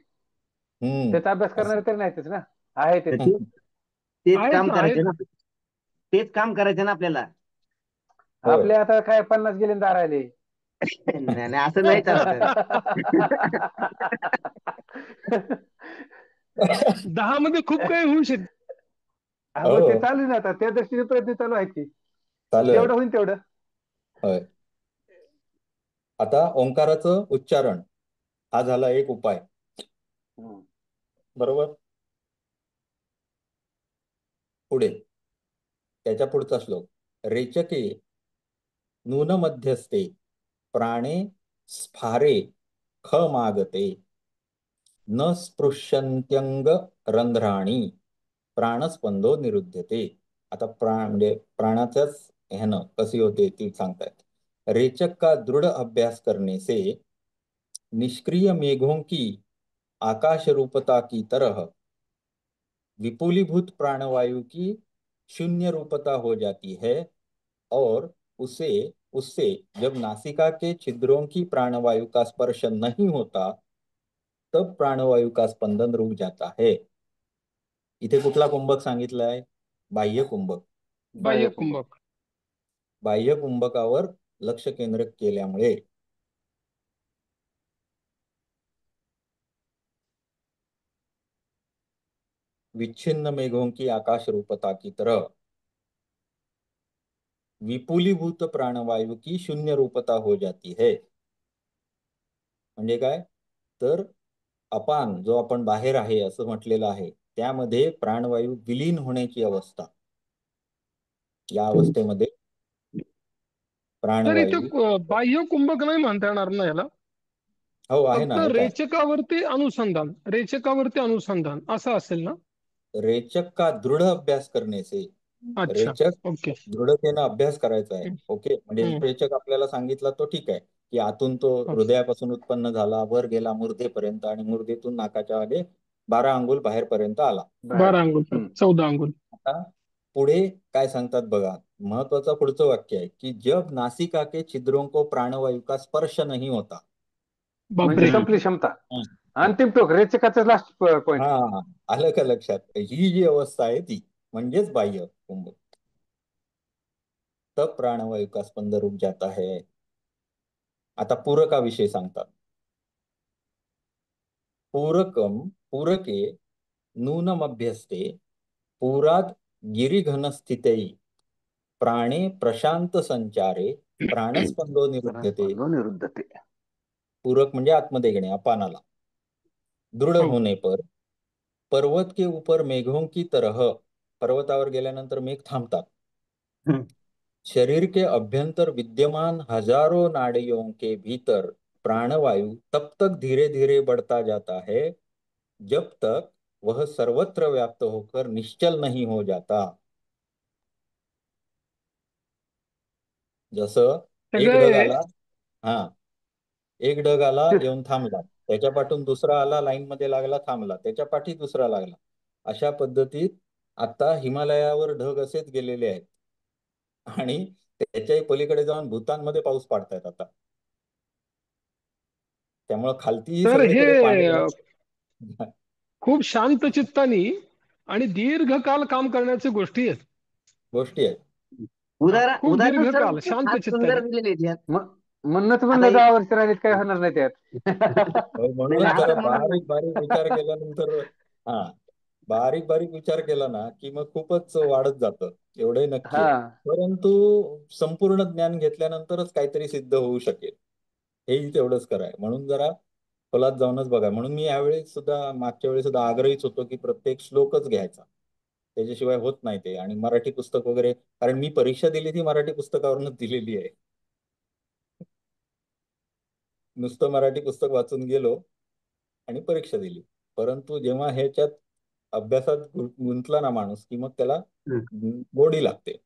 हम्म. त्याचा अभ्यास असं. करणारे तरी नाहीतच ना, आहे ते. तर तेच आहेत काम ना, आहेत. करायचे ना, तेच काम करायचं ना आपल्याला. होय. आपले आता काय 50 गेले दार राहिले. नाही नाही, असं नाही चालत. 10 मध्ये खूप काही होऊ शकते. मग ते हो, चालू आहे ना, आता त्या दृष्टीने प्रयत्न चालू आहेत की चालू आहे. जेवढं होईल तेवढं. होय. आता ओंकाराचं उच्चारण हा झाला एक उपाय, हम्म. बरोबर. पुढे त्याच्या पुढचा श्लोक, रेचके नून मध्यस्ते प्राणे स्फारे ख मागते न स्पृश्यन्त्यंग रंध्राणी प्राणस्पंदो निरुध्यते. आता म्हणजे प्राणाच्याच ह्यानं कशी होते ती सांगतायत. रेचक का दृढ़ अभ्यास करने से निष्क्रिय मेघों की आकाश रूपता की तरह विपुलीभूत प्राणवायु की शून्य रूपता हो जाती है, और उसे उससे जब नासिका के छिद्रों की प्राणवायु का स्पर्श नहीं होता तब प्राणवायु का स्पंदन रुक जाता है. इथे कुठला कुंभक सांगितलाय? बाह्य कुंभक. बाह्य बाह्य कुंभ. कुंभक. बाह्य कुंभकावर लक्ष केंद्रित केल्यामुळे विच्छिन्न मेघों की आकाश रूपता की तरह विपुलीभूत प्राणवायु की शून्य रूपता हो जाती है. म्हणजे काय, तर अपान जो आपण बाहेर आहे असं म्हटलेलं आहे त्यामध्ये प्राणवायू विलीन होण्याची अवस्था, या अवस्थेमध्ये तर इथे प्राणवायू. बाह्य कुंभक नाही म्हणता येणार ना याला. हो, आहे फक्त ना, एक आहे. रेचकावरती अनुसंधान असं असेल ना. रेचक का दृढ अभ्यास करने से, अच्छा. रेचक ओके. दृढतेनं अभ्यास करायचा आहे. ओके, म्हणजे हम्म. रेचक आपल्याला सांगितला तो ठीक आहे, की आतून तो हृदयापासून उत्पन्न झाला, वर गेला मूर्धेपर्यंत, आणि मूर्धेतून नाकाच्या मागे 12 अंगुल बाहेर पर्यंत आला. बाहेर. 12 अंगुल, 14 अंगुल. आता पुढे काय सांगतात बघा, महत्वाचं पुढचं वाक्य आहे की जब नासिका के छिद्रों को प्राणवायु का स्पर्श नहीं होता. म्हणजे बापरे. संपली क्षमता. हं. अंतिम टोक रेचकाचं लास्ट पॉइंट. हा, आलं का लक्षात? ही जी अवस्था आहे ती म्हणजेच बाह्य कुंभ. तब प्राणवायु का स्पंद रुक जाता है. आता पूरकाविषयी सांगतात. पूरकम पूरके नूनमभ्यस्ते पुरात गिरिघन स्थितै प्राणे प्रशांत संचारे प्राणस्पंदो निरुद्धते. निरुद्ध ते. पूरक म्हणजे आतमध्ये घेणे, अपानाला. दृढ़ हो. होने पर पर्वत के ऊपर मेघों की तरह, पर्वतावर गेल्यानंतर मेघ थांबतात. शरीर के अभ्यंतर विद्यमान हजारों नाड़ियों के भीतर प्राणवायु तब तक धीरे धीरे बढ़ता जाता है जब तक वह सर्वत्र व्याप्त होकर निश्चल नहीं हो जाता। जसं एक ढग सगळे आला, हा, एक ढग आला ते- येऊन थांबला, त्याच्या पाठून दुसरा आला, लाईन मध्ये लागला, थांबला, त्याच्या पाठी दुसरा लागला. अशा पद्धतीत आता हिमालयावर ढग असेच गेलेले आहेत आणि त्याच्याही पलीकडे जाऊन भूतानमध्ये पाऊस पाडतायत आता. त्यामुळं खालतीही तर हे सगळीकडे पाणी खूप शांत चित्तानी आणि दीर्घकाल काम करण्याच्या गोष्टी आहेत. गोष्टी आहेत. खूप उदाहरण सर दीर्घकाल शांत फार चित्ताने. सुंदर दिलेले आहेत यात. म- म्हणूनच आता म्हणलं 10 वर्ष राहिलीत काय होणार नाही त्यात. नाही म्हणूनच नाही, जरा असं म्हणत बारीक नाही. बारीक विचार केल्यानंतर, हा, बारीक बारीक विचार केला ना की मग खूपच वाढत जातं, एवढे नक्की हा आहे. परंतु संपूर्ण ज्ञान घेतल्यानंतरच काहीतरी सिद्ध होऊ शकेल, हेही तेवढंच कराय. म्हणून जरा खोलात जाऊनच बघा. म्हणून मी यावेळी सुद्धा, मागच्या वेळी सुद्धा आग्रहीच होतो की प्रत्येक श्लोकच घ्यायचा, त्याच्याशिवाय होत नाही ते. आणि मराठी पुस्तक वगैरे, कारण मी परीक्षा दिली ती मराठी पुस्तकावरूनच दिलेली आहे. नुसतं मराठी पुस्तक वाचून गेलो आणि परीक्षा दिली. परंतु जेव्हा ह्याच्यात अभ्यासात गुंतला ना माणूस, की मग त्याला हं. गोडी लागते.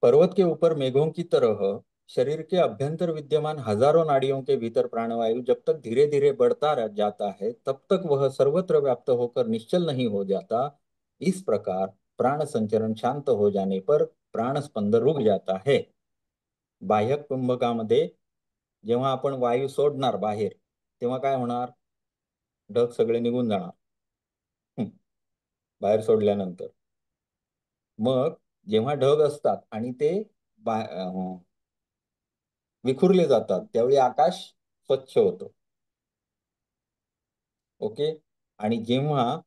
पर्वत के ऊपर मेघों की तरह शरीर के अभ्यंतर विद्यमान हजारों नाड़ियों के भीतर प्राणवायु जब तक धीरे धीरे बढ़ता जाता है, तब तक वह सर्वत्र व्याप्त होकर निश्चल नहीं हो जाता। इस प्रकार प्राण संचरण शांत हो जाने पर प्राण स्पंद रुक जाता है। बाह्य कुंभकामध्ये जेव्हा आपण वायू सोडणार बाहेर, तेव्हा काय होणार? ढग सगळे निघून जाणार. बाहेर सोडल्यानंतर मग जेव्हा ढग असतात आणि ते विखुरले जातात, त्यावेळी आकाश स्वच्छ होतं. ओके. आणि जेव्हा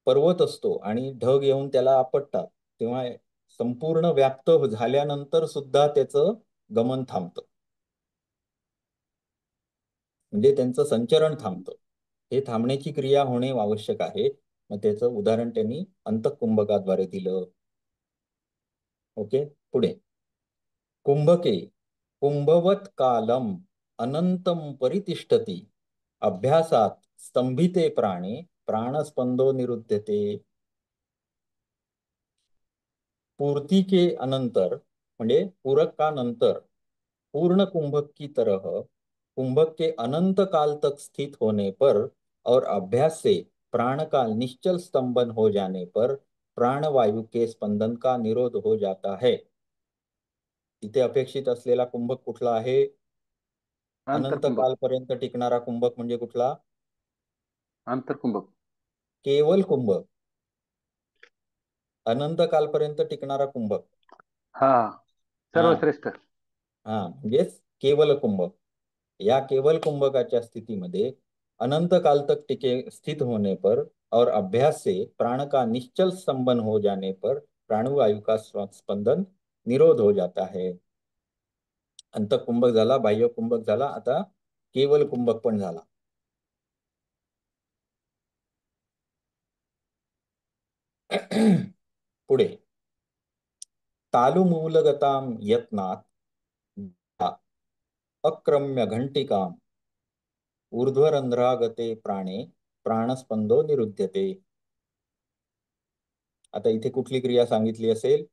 पर्वत असतो आणि ढग येऊन त्याला आपटतात, तेव्हा संपूर्ण व्याप्त झाल्यानंतर सुद्धा त्याचं गमन थांबतं, म्हणजे त्यांचं संचरण थांबतं. हे थांबण्याची क्रिया होणे आवश्यक आहे. मग त्याचं उदाहरण त्यांनी अंतःकुंभकाद्वारे दिलं. ओके. पुढे, कुंभके कुंभवत कालम अनंतम परितिष्ठती अभ्यासात स्तंभिते प्राणे प्राणस्पंदो निरुद्धते। पूर्ति के अनंतर म्हणजे पूरक का नंतर, पूर्ण कुंभक की तरह कुंभक के अनंत काल तक स्थित होने पर और अभ्यास से प्राण काल निश्चल स्तंभन हो जाने पर प्राणवायु के स्पंदन का निरोध हो जाता है। इथे अपेक्षित असलेला कुंभक कुठला आहे? अनंत आंतरकुंभक. कालपर्यंत टिकणारा कुंभक म्हणजे कुठला? आंतरकुंभक. केवल कुंभक, अनंत कालपर्यंत टिकणारा कुंभक. हा, हा, सर्वश्रेष्ठ. हा, म्हणजेच केवल कुंभक. या केवल कुंभकाच्या स्थितीमध्ये अनंत काल तक टिके स्थित होने पर और अभ्यास से प्राण का निश्चल स्तंभन हो जाने पर प्राणवायु का स्पंदन निरोध हो जाता है। अंत कुंभक झाला, बाह्य कुंभक झाला, आता केवल कुंभक पण झाला. पुढे, तालुमूलगताम यत्नात अक्रम्य घंटिकाम ऊर्ध्वरंध्रागते प्राणे प्राणस्पंदो निरुध्यते। आता इथे कुठली क्रिया सांगितली असेल?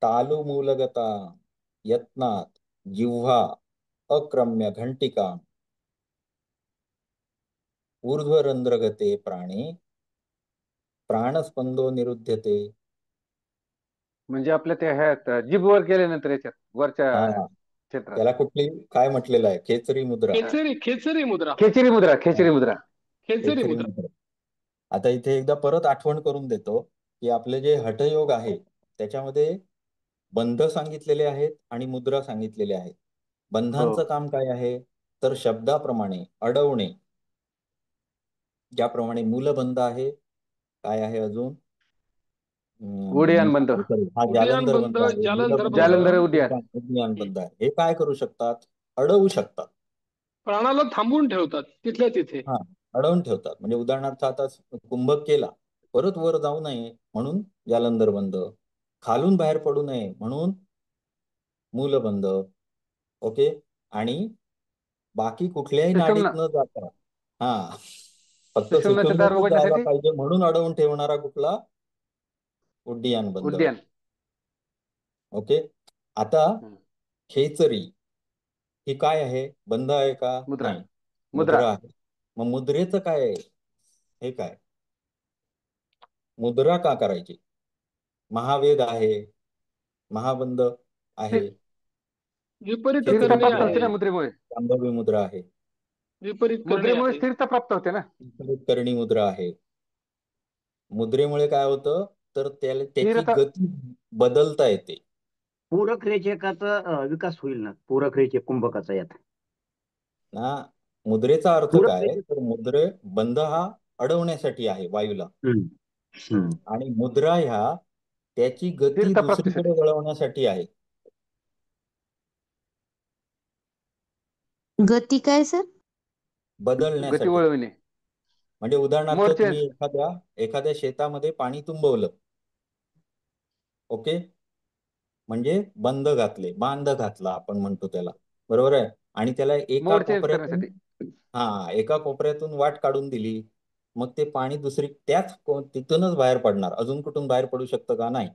तालुमूलगता यत्नात जिह्वा अक्रम्य घंटिका ऊर्ध्वरंध्रगते प्राणे प्राणस्पंदो निरुध्यते। म्हणजे आपल्या त्या ह्यात जिभवर गेल्यानंतर याच्यात वरच्या हा, क्षेत्रात त्याला कुठली काय म्हटलेलं आहे? खेचरी मुद्रा. खेचरी मुद्रा. खेचरी मुद्रा. खेचरी मुद्रा. खेचरी खेचरी मुद्रा. मुद्रा. आता इथे एकदा परत आठवण करून देतो की आपले जे हठयोग आहे त्याच्यामध्ये बंध सांगितलेले आहेत आणि मुद्रा सांगितलेले आहेत. हो. बंधांचं काम काय आहे? तर शब्दाप्रमाणे अडवणे. ज्याप्रमाणे मूलबंध आहे, काय आहे अजून? उडीयान बंद. हा, उदयान जालंधर बंद, बंध आहे, जालंधर मूलबंध बंद. आहे, जालंधर उड्डाण. उद्यान बंध आहे. हे काय करू शकतात? अडवू शकतात. प्राणाला थांबवून ठेवतात तिथल्या तिथे. हा, अडवून ठेवतात. म्हणजे उदाहरणार्थ आता कुंभक केला, परत वर जाऊ नये म्हणून जालंधर बंद, खालून बाहेर पडू नये म्हणून मूलबंध. ओके. आणि बाकी कुठल्याही नाडीत सुषुम्ना न जाता, हा, फक्त सुषुम्नाचे दार सुषुम्नेतच जायला उघडण्यासाठी पाहिजे म्हणून अडवून ठेवणारा कुठला? उड्डीयान बंदर. उद्यान. ओके. आता हम्म. खेचरी ही काय आहे? बंद आहे का? मुद्रा. नाही, मुद्रा. मुद्रा आहे. मग मुद्रेचं काय आहे? हे काय? मुद्रा का करायची? महावेद आहे, महाबंद आहे, विपरीत स्थिरता करणे खेचरी प्राप्त होते आहे. ना आहे, मुद्रेमुळे. जांभवी मुद्रा आहे, विपरीत करणे मुद्रेमुळे आहे. स्थिरता प्राप्त होते ना. करणी मुद्रा आहे. मुद्रेमुळे काय होतं? तर त्याची स्थिरता. गती बदलता येते. पूरक रेचकाचा विकास होईल ना, पूरक रेचक कुंभकाचा यात. ना, मुद्रेचा अर्थ पूरक काय? रेचक. तर मुद्रे बंध हा अडवण्यासाठी आहे वायूला, हम्म. हम्म. आणि मुद्रा ह्या त्याची गती स्थिरता दुसरीकडे प्राप्तीसाठी. वळवण्यासाठी आहे. गती काय सर? गती बदलण्यासाठी. वळविणे. म्हणजे उदाहरणार्थ मोड चेंज. तुम्ही एखाद्या शेतामध्ये पाणी तुंबवलं. ओके. म्हणजे बंद घातले, बांध घातला आपण म्हणतो त्याला, बरोबर आहे. आणि त्याला एका मोड चेंज कोपऱ्यातून, करण्यासाठी. एका कोपऱ्यातून वाट काढून दिली, मग ते पाणी तिथूनच बाहेर पडणार. अजून कुठून बाहेर पडू शकतं का? नाही.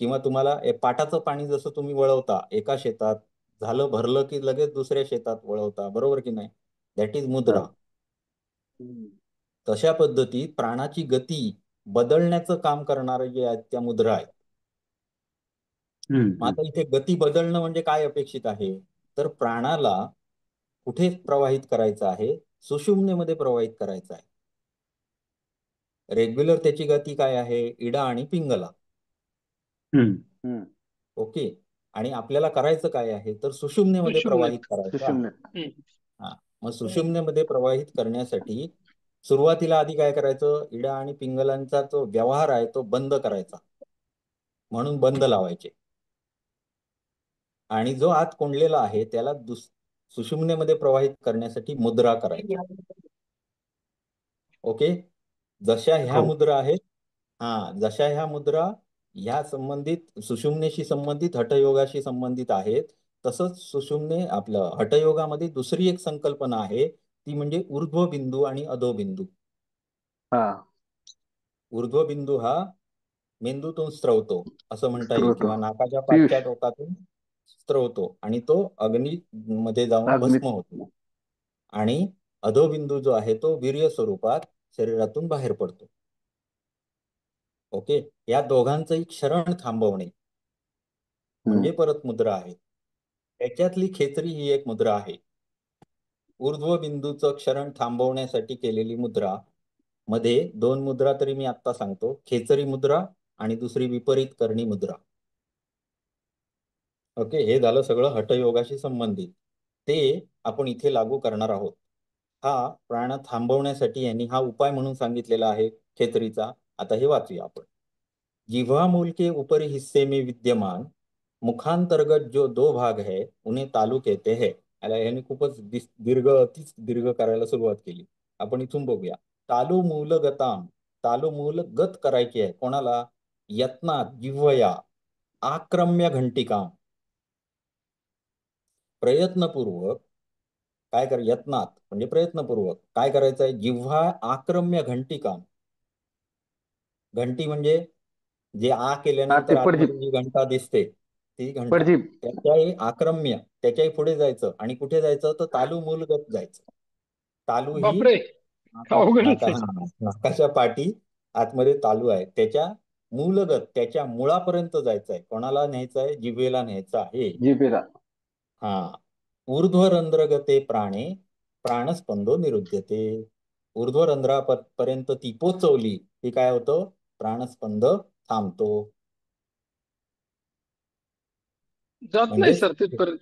किंवा तुम्हाला पाटाचं पाणी जसं तुम्ही वळवता एका शेतात, झालं भरलं की लगेच दुसऱ्या शेतात वळवता, बरोबर की नाही? दॅट इज हा. मुद्रा. तशा पद्धतीत प्राणाची गती बदलण्याचं काम करणारे जे आहेत त्या मुद्रा आहेत. मग हम्म. आता इथे गती बदलणं म्हणजे काय अपेक्षित आहे? तर प्राणाला कुठे प्रवाहित करायचं आहे? सुषुम्नेमध्ये प्रवाहित करायचं आहे. रेग्युलर त्याची गती काय आहे? इडा आणि पिंगला. हम्म. हम्म. ओके. आणि आपल्याला करायचं काय आहे? तर सुषुम्नेमध्ये प्रवाहित सुषुम्नेत. करायचं आहे. सुषुम्नेत. हम्म. हा, मग सुषुम्नेमध्ये प्रवाहित करण्यासाठी सुरुवातीला आधी काय करायचं? इडा आणि पिंगलांचा जो व्यवहार आहे तो बंद करायचा, म्हणून बंद लावायचे. आणि जो आत कोंडलेला आहे त्याला सुषुम्नेमध्ये प्रवाहित करण्यासाठी मुद्रा करायची. ओके. जशा ह्या हो. मुद्रा आहेत, जशा ह्या मुद्रा ह्या संबंधित सुषुम्नेशी संबंधित, हठयोगाशी संबंधित आहेत, तसंच आपलं हठयोगामध्ये दुसरी एक संकल्पना आहे, ती म्हणजे ऊर्ध्व बिंदू आणि अधो बिंदू. हा. ऊर्ध्व बिंदू हा मेंदूतून स्त्रवतो असं म्हणता येईल, स्त्रोत. किंवा नाकाच्या पियुष. पाठच्या टोकातून स्त्रवतो आणि तो अग्नी मध्ये जाऊन भस्म अग्नीत. होतो. आणि अधोबिंदू जो आहे तो वीर्य स्वरूपात शरीरातून बाहेर पडतो. ओके. या दोघांचंही क्षरण थांबवणे म्हणजे परत मुद्रा आहे. त्याच्यातली खेचरी ही एक मुद्रा आहे. ऊर्ध्व बिंदूचं क्षरण थांबवण्यासाठी केलेली मुद्रा. मध्ये दोन मुद्रा तरी मी आत्ता सांगतो, खेचरी मुद्रा आणि दुसरी विपरीत करणी मुद्रा. ओके. हे झालं सगळं हठयोगाशी संबंधित. ते आपण इथे लागू करणार आहोत. हा प्राण थांबवण्यासाठी यांनी हा उपाय म्हणून सांगितलेला आहे खेचरीचा. आता हे वाचूया आपण. जिह्वा मूल के ऊपरी हिस्से में विद्यमान मुखांतर्गत जो दो भाग है उन्हें तालू कहते हैं. यांनी खूपच अतिच दीर्घ करायला सुरुवात केली. आपण इथून बघूया. तालू मूलगताम, तालू मूलगत करायची आहे कोणाला? यत्नात, जिव्हया, आक्रम्य घंटिकाम, प्रयत्नपूर्वक काय यत्नात म्हणजे प्रयत्नपूर्वक काय करायचं आहे? जिव्हा आक्रम्य घंटिकाम. घंटी म्हणजे जे हा, केल्यानंतर ते पडजीप. आतमध्ये जी घंटा दिसते ती घंटा. पडजीप. त्याच्याही आक्रम्य, त्याच्याही पुढे जायचं. आणि कुठे जायचं? तर तालू मूलगत जायचं. तालू ही बापरे, अवघडच आहे. नाकाच्या पाठी आतमध्ये तालू आहे, त्याच्या मूलगत, त्याच्या मुळापर्यंत जायचं आहे. कोणाला न्यायचं आहे? जिभेला न्यायचं आहे. जिभेला. हा. ऊर्ध्वरंध्रगते प्राणे प्राणस्पंदो निरुध्यते. ऊर्ध्वरंध्रापर्यंत ती पोचवली की काय होतं? प्राणस्पंद थांबतो. जात नाही म्हणजेच सर तिथपर्यंत.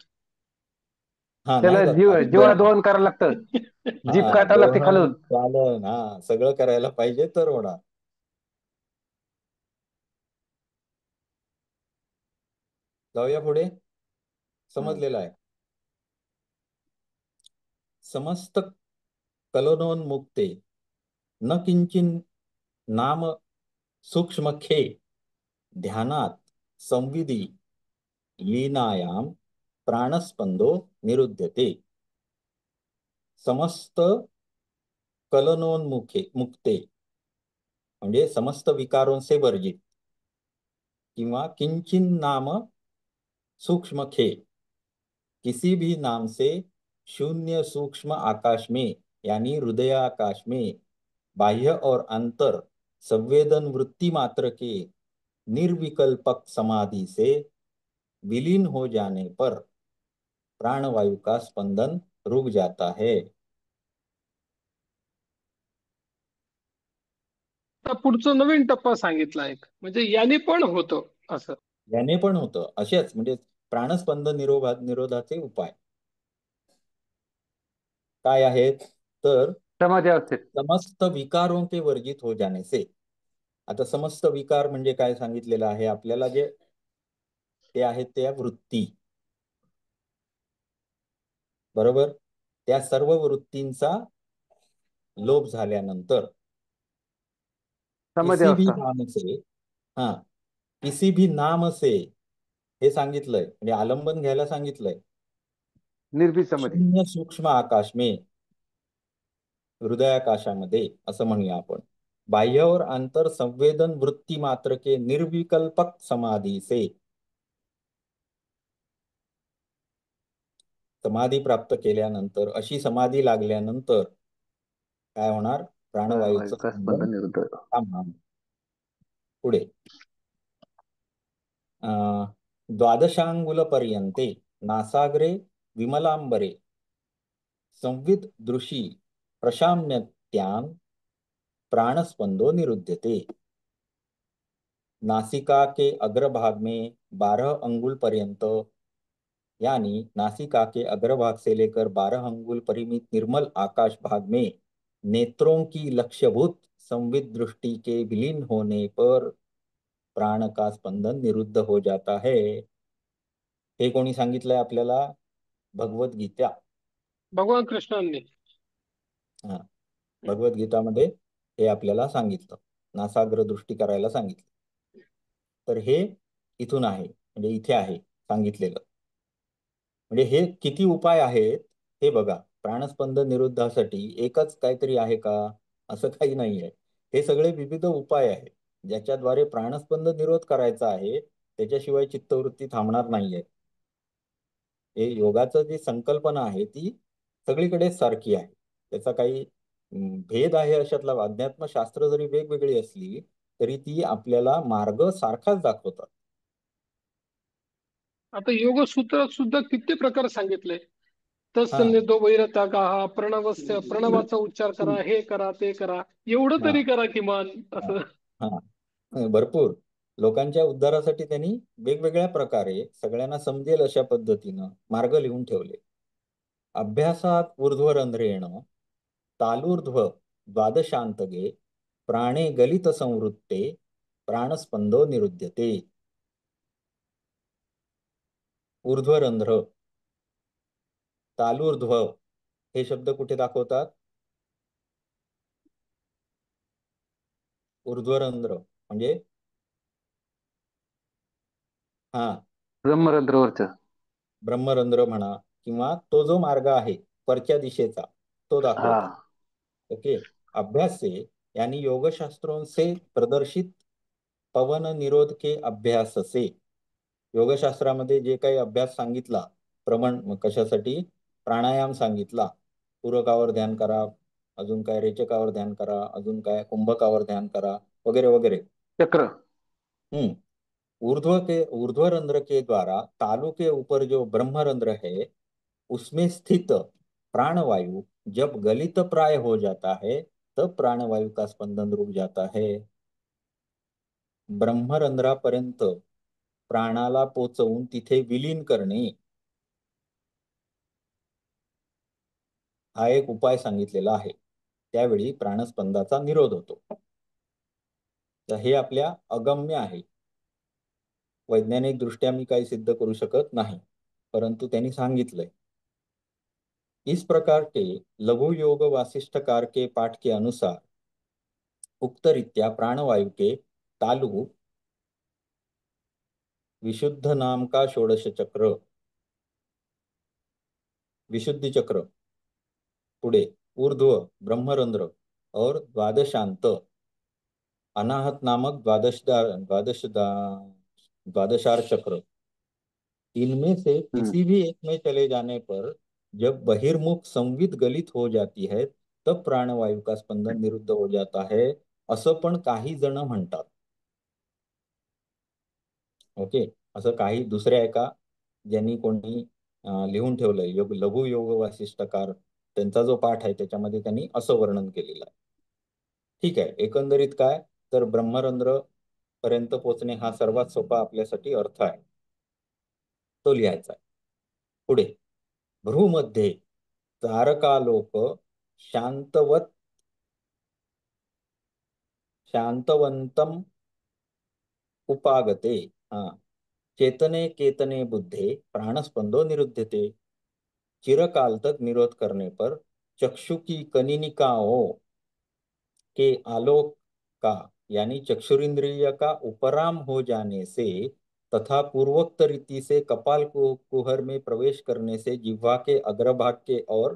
नाही त्याला जात जीवाधोन करायला लागतं. जीभ काटावं लागते दोहन खालून. चालन, सगळं करायला पाहिजे तर होणार. जाऊया पुढे. समजलेलं आहे. समस्त कलोनोन्मुक्ते न किंचिन नाम सूक्ष्मखे ध्यानात संविधी लीनायाम प्राणस्पंदो निरुध्यते. समस्त मुक्ते म्हणजे समस्त विकारों से वर्जित, किंवा किंचिन नाम सूक्ष्म खे, किसी भी नाम से शून्य सूक्ष्म आकाश में यानी हृदयाकाश में बाह्य और अंतर संवेदन वृत्ति मात्र के निर्विकल्पक समाधि से विलीन हो जाने पर प्राणवायु का स्पंदन रुक जाता है। आता पुढचं नवीन टप्पा सांगितला एक, म्हणजे याने पण होतं असं. याने पण होतं असेच, म्हणजे प्राणस्पंद निरोधाचे उपाय काय आहेत तर समाधी अवस्थेत समस्त विकारों के वर्जित हो जाने से। आता समस्त विकार म्हणजे काय सांगितलेलं आहे आपल्याला, जे ते आहेत त्या वृत्ती, बरोबर, त्या सर्व वृत्तींचा लोप झाल्यानंतर समाधी किसी भी अवस्था नाम से, हा, किसी भी नाम से हे सांगितलंय, म्हणजे आलंबन घ्यायला सांगितलंय, निर्भीड समाधी. शून्य सूक्ष्म आकाश में हृदयाकाशामध्ये असं म्हणूया आपण, बाह्य और अंतर संवेदन वृत्ती मात्र के निर्विकल्पक समाधि से, समाधी प्राप्त केल्यानंतर, अशी समाधी लागल्यानंतर काय होणार, प्राणवायूचं प्राणवायूचा स्पंदन स्पंदन निरुद्ध. थांबणार. पुढे द्वादशांगुल पर्यंते नासाग्रे विमलांबरे संविद दृशी प्रशाम्यत्यां प्राणस्पंदो निरुध्यते। नासिका के अग्रभाग में 12 अंगुल पर्यंत यानी नासिका के अग्रभाग से लेकर 12 अंगुल परिमित निर्मल आकाश भाग में नेत्रों की लक्ष्यभूत संविद दृष्टि के विलीन होने पर प्राण का स्पंदन निरुद्ध हो जाता है। हे कोणी सांगितलंय आपल्याला, भगवद्गीता। भगवान कृष्णांनी. हा, भगवद्गीतामध्ये हे आपल्याला सांगितलं, नासाग्र दृष्टी करायला सांगितलं। तर हे इथून आहे, म्हणजे इथे आहे सांगितलेलं। म्हणजे हे किती उपाय आहेत हे बघा, प्राणस्पंद निरुद्धासाठी एकच काहीतरी आहे का, असं काही नाही आहे। हे सगळे विविध उपाय आहेत ज्याच्याद्वारे प्राणस्पंद निरोध करायचा आहे, त्याच्याशिवाय चित्तवृत्ती थांबणार नाहीये। हे योगाचं जी संकल्पना आहे ती सगळीकडेच सारखी आहे, त्याचा काही भेद आहे अशातला, अध्यात्मशास्त्र जरी वेगवेगळी असली तरी ती आपल्याला मार्ग सारखाच दाखवतात। आता योग सूत्रात सुद्धा किती प्रकार सांगितले, हा तत्सन्ने दो वैरता का, प्रणवाचा उच्चार करा, हे करा, ते करा, एवढं हा तरी करा किमान हा असं. हा, भरपूर लोकांच्या उद्धारासाठी त्यांनी वेगवेगळ्या प्रकारे सगळ्यांना समजेल अशा पद्धतीनं मार्ग लिहून ठेवले। अभ्यासात ऊर्ध्वरंध्रेण तालूर्ध्व द्वादशांतगे प्राणे गलित संवृत्ते प्राणस्पंदो निरुध्यते। ऊर्ध्वरंध्र, तालूर्ध्व हे शब्द कुठे दाखवतात, ऊर्ध्वरंध्र म्हणजे हा ब्रह्मरंध्रवरच. ब्रह्मरंध्र म्हणा, किंवा तो जो मार्ग आहे वरच्या दिशेचा तो हा, दाखवतात। ओके, अभ्यास से यानी योग शास्त्रों से प्रदर्शित पवन निरोध के अभ्यास से, योगशास्त्रामध्ये जे काही अभ्यास सांगितला, प्रमाण कशासाठी, प्राणायाम सांगितला, पूरकावर ध्यान करा, अजून काय रेचकावर ध्यान करा, अजून काय कुंभकावर ध्यान करा, वगैरे वगैरे। चक्र. हम्म, ऊर्ध्वरंध्र के द्वारा तालु के ऊपर जो ब्रह्मरंध्र है उसमें स्थित प्राणवायु जब गलित प्राय हो जाता है तब प्राणवायु का स्पंदन रुक जाता है। ब्रह्मरंध्रापर्यंत प्राणाला पोचवून तिथे विलीन करणे, हा एक उपाय सांगितलेला आहे, त्यावेळी प्राणस्पंदाचा निरोध होतो। तर हे आपल्या अगम्य आहे, वैज्ञानिक दृष्ट्या मी काही सिद्ध करू शकत नाही, परंतु त्यांनी सांगितलंय। इस प्रकार के लघु योग वासिष्ठ कार के पाठ के अनुसार उक्त रीत्या प्राणवायु के तालु विशुद्ध नाम का षोडश चक्र, विशुद्धि चक्र पुढे ऊर्ध्व ब्रह्मरंध्र और द्वादशांत अनाहत नामक द्वादशार चक्र, इनमें से किसी भी एक में चले जाने पर जब बहिर्मुख संवित गलित हो जाती है तब प्राणवायू का स्पंदन निरुद्ध हो जाता है, असं पण काही जण म्हणतात. ओके. असं काही दुसऱ्या एका ज्यांनी कोणी लिहून ठेवलंय लघु योग वासिष्ठकार, त्यांचा जो पाठ आहे त्याच्यामध्ये त्यांनी असं वर्णन केलेलं आहे. ठीक आहे. एकंदरीत काय तर ब्रह्मरंध्र पर्यंत पोहोचणे हा सर्वात सोपा आपल्यासाठी अर्थ आहे, तो लिहायचा आहे. पुढे भ्रूमध्ये तारकालोक शांतवंतम उपागते. हा. चेतने केतने बुद्धे प्राणस्पंदो निरुद्धते. चिरकाल तक निरोध करने पर चक्षु की कनिनिकाओं के आलोक का यानी चक्षुरिंद्रिय का उपराम हो जाने से तथा पूर्वोक्त रीति से कपाल कुहर में प्रवेश करने से जिह्वा के अग्रभाग के और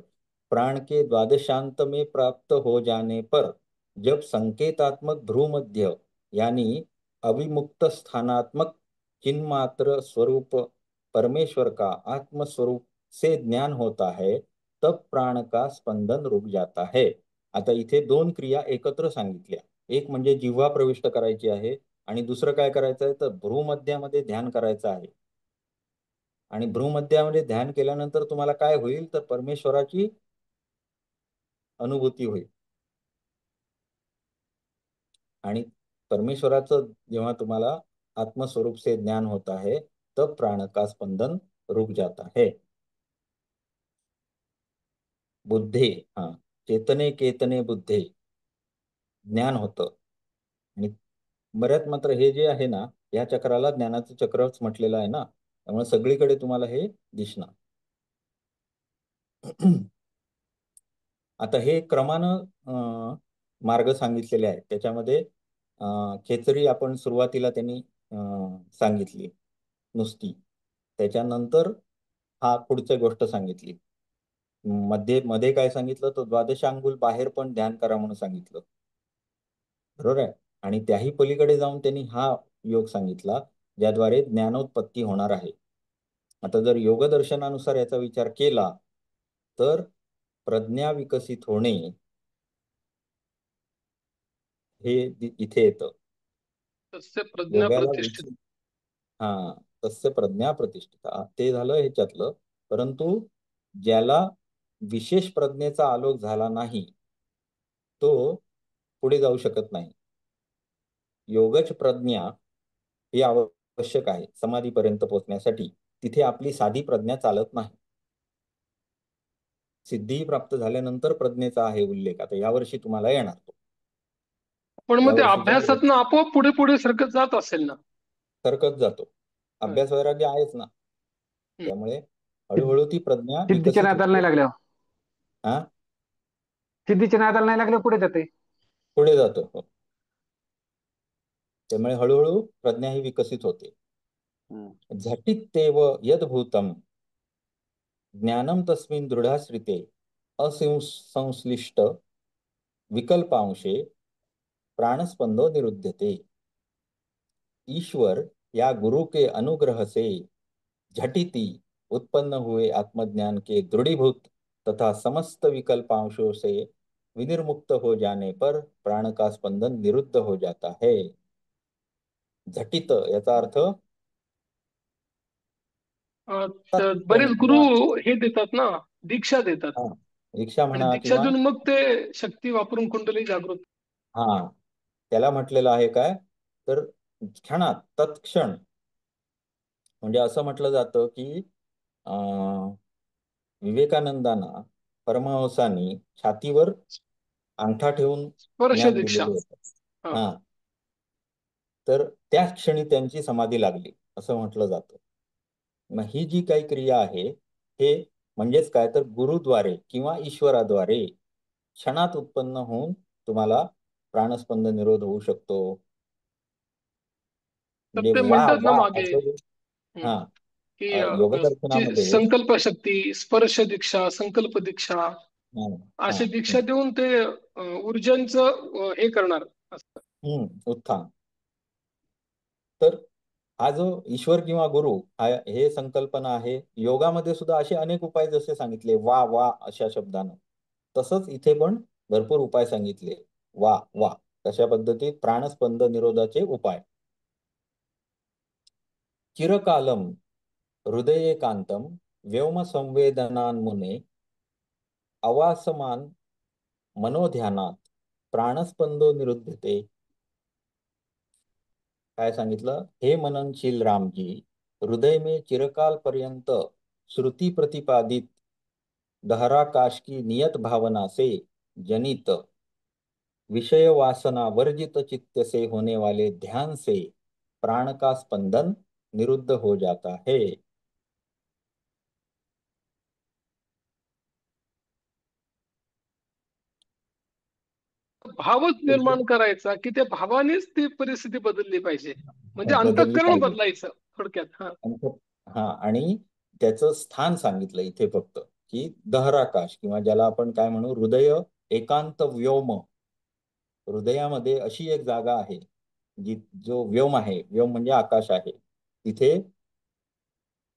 प्राण के द्वादशांत में प्राप्त हो जाने पर जब संकेतात्मक भ्रूमध्य यानी अविमुक्त स्थानात्मक चिन्मात्र स्वरूप परमेश्वर का आत्म स्वरूप से ज्ञान होता है तब प्राण का स्पंदन रुक जाता है. आता इथे दोन क्रिया एकत्र सांगितल्या. एक म्हणजे जिव्हा प्रविष्ट करायची आहे आणि दुसरं काय करायचं आहे तर भ्रूमध्यामध्ये ध्यान करायचं आहे. आणि भ्रूमध्यामध्ये ध्यान केल्यानंतर तुम्हाला काय होईल तर परमेश्वराची अनुभूती होईल. आणि परमेश्वराचं जेव्हा तुम्हाला आत्मस्वरूप से ज्ञान होता है तब प्राण का स्पंदन रुक जाता है. बुद्धे, हा, चेतने केतने बुद्धे ज्ञान होतं. आणि बऱ्याच मात्र हे जे आहे ना या चक्राला ज्ञानाचं चक्रच म्हटलेलं आहे ना, त्यामुळे सगळीकडे तुम्हाला हे दिसणार. आता हे क्रमानं मार्ग सांगितलेले आहेत. त्याच्यामध्ये खेचरी आपण सुरुवातीला त्यांनी सांगितली नुसती, त्याच्यानंतर हा पुढची गोष्ट सांगितली. मध्ये काय सांगितलं तर द्वादशांगुल बाहेर पण ध्यान करा म्हणून सांगितलं, बरोबर आहे. आणि त्याही पलीकडे जाऊन त्यांनी हा योग सांगितला ज्याद्वारे ज्ञानोत्पत्ती होणार आहे. आता जर योगदर्शनानुसार याचा विचार केला तर प्रज्ञा विकसित होणे हे इथे येतं. तस्य प्रज्ञा योगाला प्रतिष्ठित. हा, तस्य प्रज्ञा प्रतिष्ठिता ते झालं ह्याच्यातलं. परंतु ज्याला विशेष प्रज्ञेचा आलोक झाला नाही तो पुढे जाऊ शकत नाही. योगच प्रज्ञा ही आवश्यक आहे समाधीपर्यंत पोहोचण्यासाठी. तिथे आपली साधी प्रज्ञा चालत नाही. सिद्धी प्राप्त झाल्यानंतर प्रज्ञेचा आहे उल्लेख. आता यावर्षी तुम्हाला येणार तो. पण मग ते यावर्षीच्या अभ्यासातनं आपोआप पुढे पुढे सरकत जात असेल ना. सरकत जातो. अभ्यास वैराग्य आहेच ना, त्यामुळे हळूहळू ती प्रज्ञा सिद्धीच्या विकसित नादाला नाही होते. लागल्यावर, हा, सिद्धीच्या नादाला नाही लागल्यावर पुढे जाते. पुढे जातो. हो. त्यामुळे हळूहळू प्रज्ञा ही विकसित होते. झटित्येव यद्भूतम ज्ञानम तस्मिन् दृढाश्रिते असंश्लिष्ट विकल्पांशे प्राणस्पंदो निरुद्धते. ईश्वर या गुरु के अनुग्रह से झटिति उत्पन्न हुए आत्मज्ञान के दृढ़ीभूत तथा समस्त विकल्पांशों से विनिर्मुक्त हो जाने पर प्राण का स्पंदन निरुद्ध हो जाता है. झटित याचा अर्थ बरेच तत्क्षणी गुरु किंवा हे देतात ना, दीक्षा देतात. दीक्षा आणि म्हणा दीक्षा किंवा देऊन मग ते शक्ती वापरून कुंडली जागृत. हा, त्याला म्हटलेलं आहे काय तर क्षणात तत्क्षण. म्हणजे असं म्हटलं जातं की विवेकानंदांना परमहंसांनी छातीवर अंगठा ठेवून स्पर्श ज्ञान दीक्षा. दिलेलं होतं. हा. हा, तर त्याच क्षणी त्यांची समाधी लागली असं म्हटलं जातं. मग ही जी काही क्रिया आहे हे म्हणजेच काय तर गुरुद्वारे किंवा ईश्वराद्वारे क्षणात उत्पन्न होऊन तुम्हाला प्राणस्पंद निरोध होऊ शकतो. तर म्हणजे ते वा म्हणतात ना वा मागे असं हम्म, हा की योगदर्शनामध्ये संकल्प शक्ती, स्पर्श दीक्षा, संकल्प दीक्षा. हा, अशी दीक्षा देऊन ते ऊर्जांचं हे करणार असं. उत्थान. तर हा जो ईश्वर किंवा गुरु हे संकल्पना आहे. योगामध्ये सुद्धा असे अनेक उपाय जसे सांगितले वा वा अशा शब्दानं, तसंच इथे पण भरपूर उपाय सांगितले वा वा तशा पद्धतीत प्राणस्पंद निरोधाचे उपाय. चिरकालम हृदयेकांतम व्योम संवेदनान्मुने अवासमान मनोध्यानात प्राणस्पंदो निरुद्धते. काय सांगितलं? हे मननशील रामजी, हृदय में चिरकाल पर्यंत श्रुति प्रतिपादित दहराकाश की नियत भावना से जनित विषय वासना वर्जित चित्त से होने वाले ध्यान से प्राण का स्पंदन निरुद्ध हो जाता है. भावच निर्माण करायचा की त्या भावानेच ती परिस्थिती बदलली पाहिजे. म्हणजे बदलली अंतःकरण पाहिजे. बदलायचं थोडक्यात. हा, हा, आणि त्याचं स्थान सांगितलं इथे फक्त की दहराकाश किंवा ज्याला आपण काय म्हणू हृदय एकांत व्योम. हृदयामध्ये अशी एक जागा आहे जी जो व्योम आहे. व्योम म्हणजे आकाश आहे. तिथे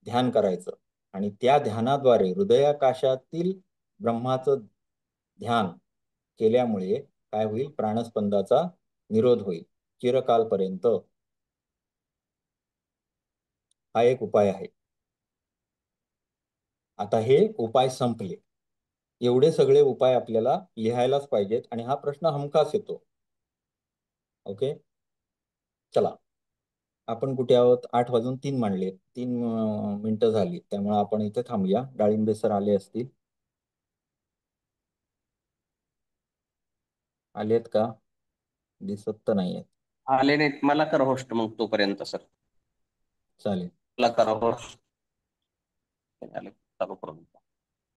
ध्यान करायचं आणि त्या ध्यानाद्वारे हृदयाकाशातील ब्रह्माचं ध्यान केल्यामुळे काय होईल? प्राणस्पंदाचा निरोध होईल चिरकालपर्यंत. हा एक उपाय आहे. आता हे उपाय संपले. एवढे सगळे उपाय आपल्याला लिहायलाच पाहिजेत आणि हा प्रश्न हमखास येतो. ओके, चला आपण कुठे आहोत? 8:03 मांडले. 3 मिनिटं झाली, त्यामुळे आपण इथे थांबूया. डाळिंबे सर आले असतील. आलेत का? दिसत तर नाहीयेत. आले नाहीत. मला करा होस्ट मग तोपर्यंत सर. चालेल. मला करा होस्ट चालू करून.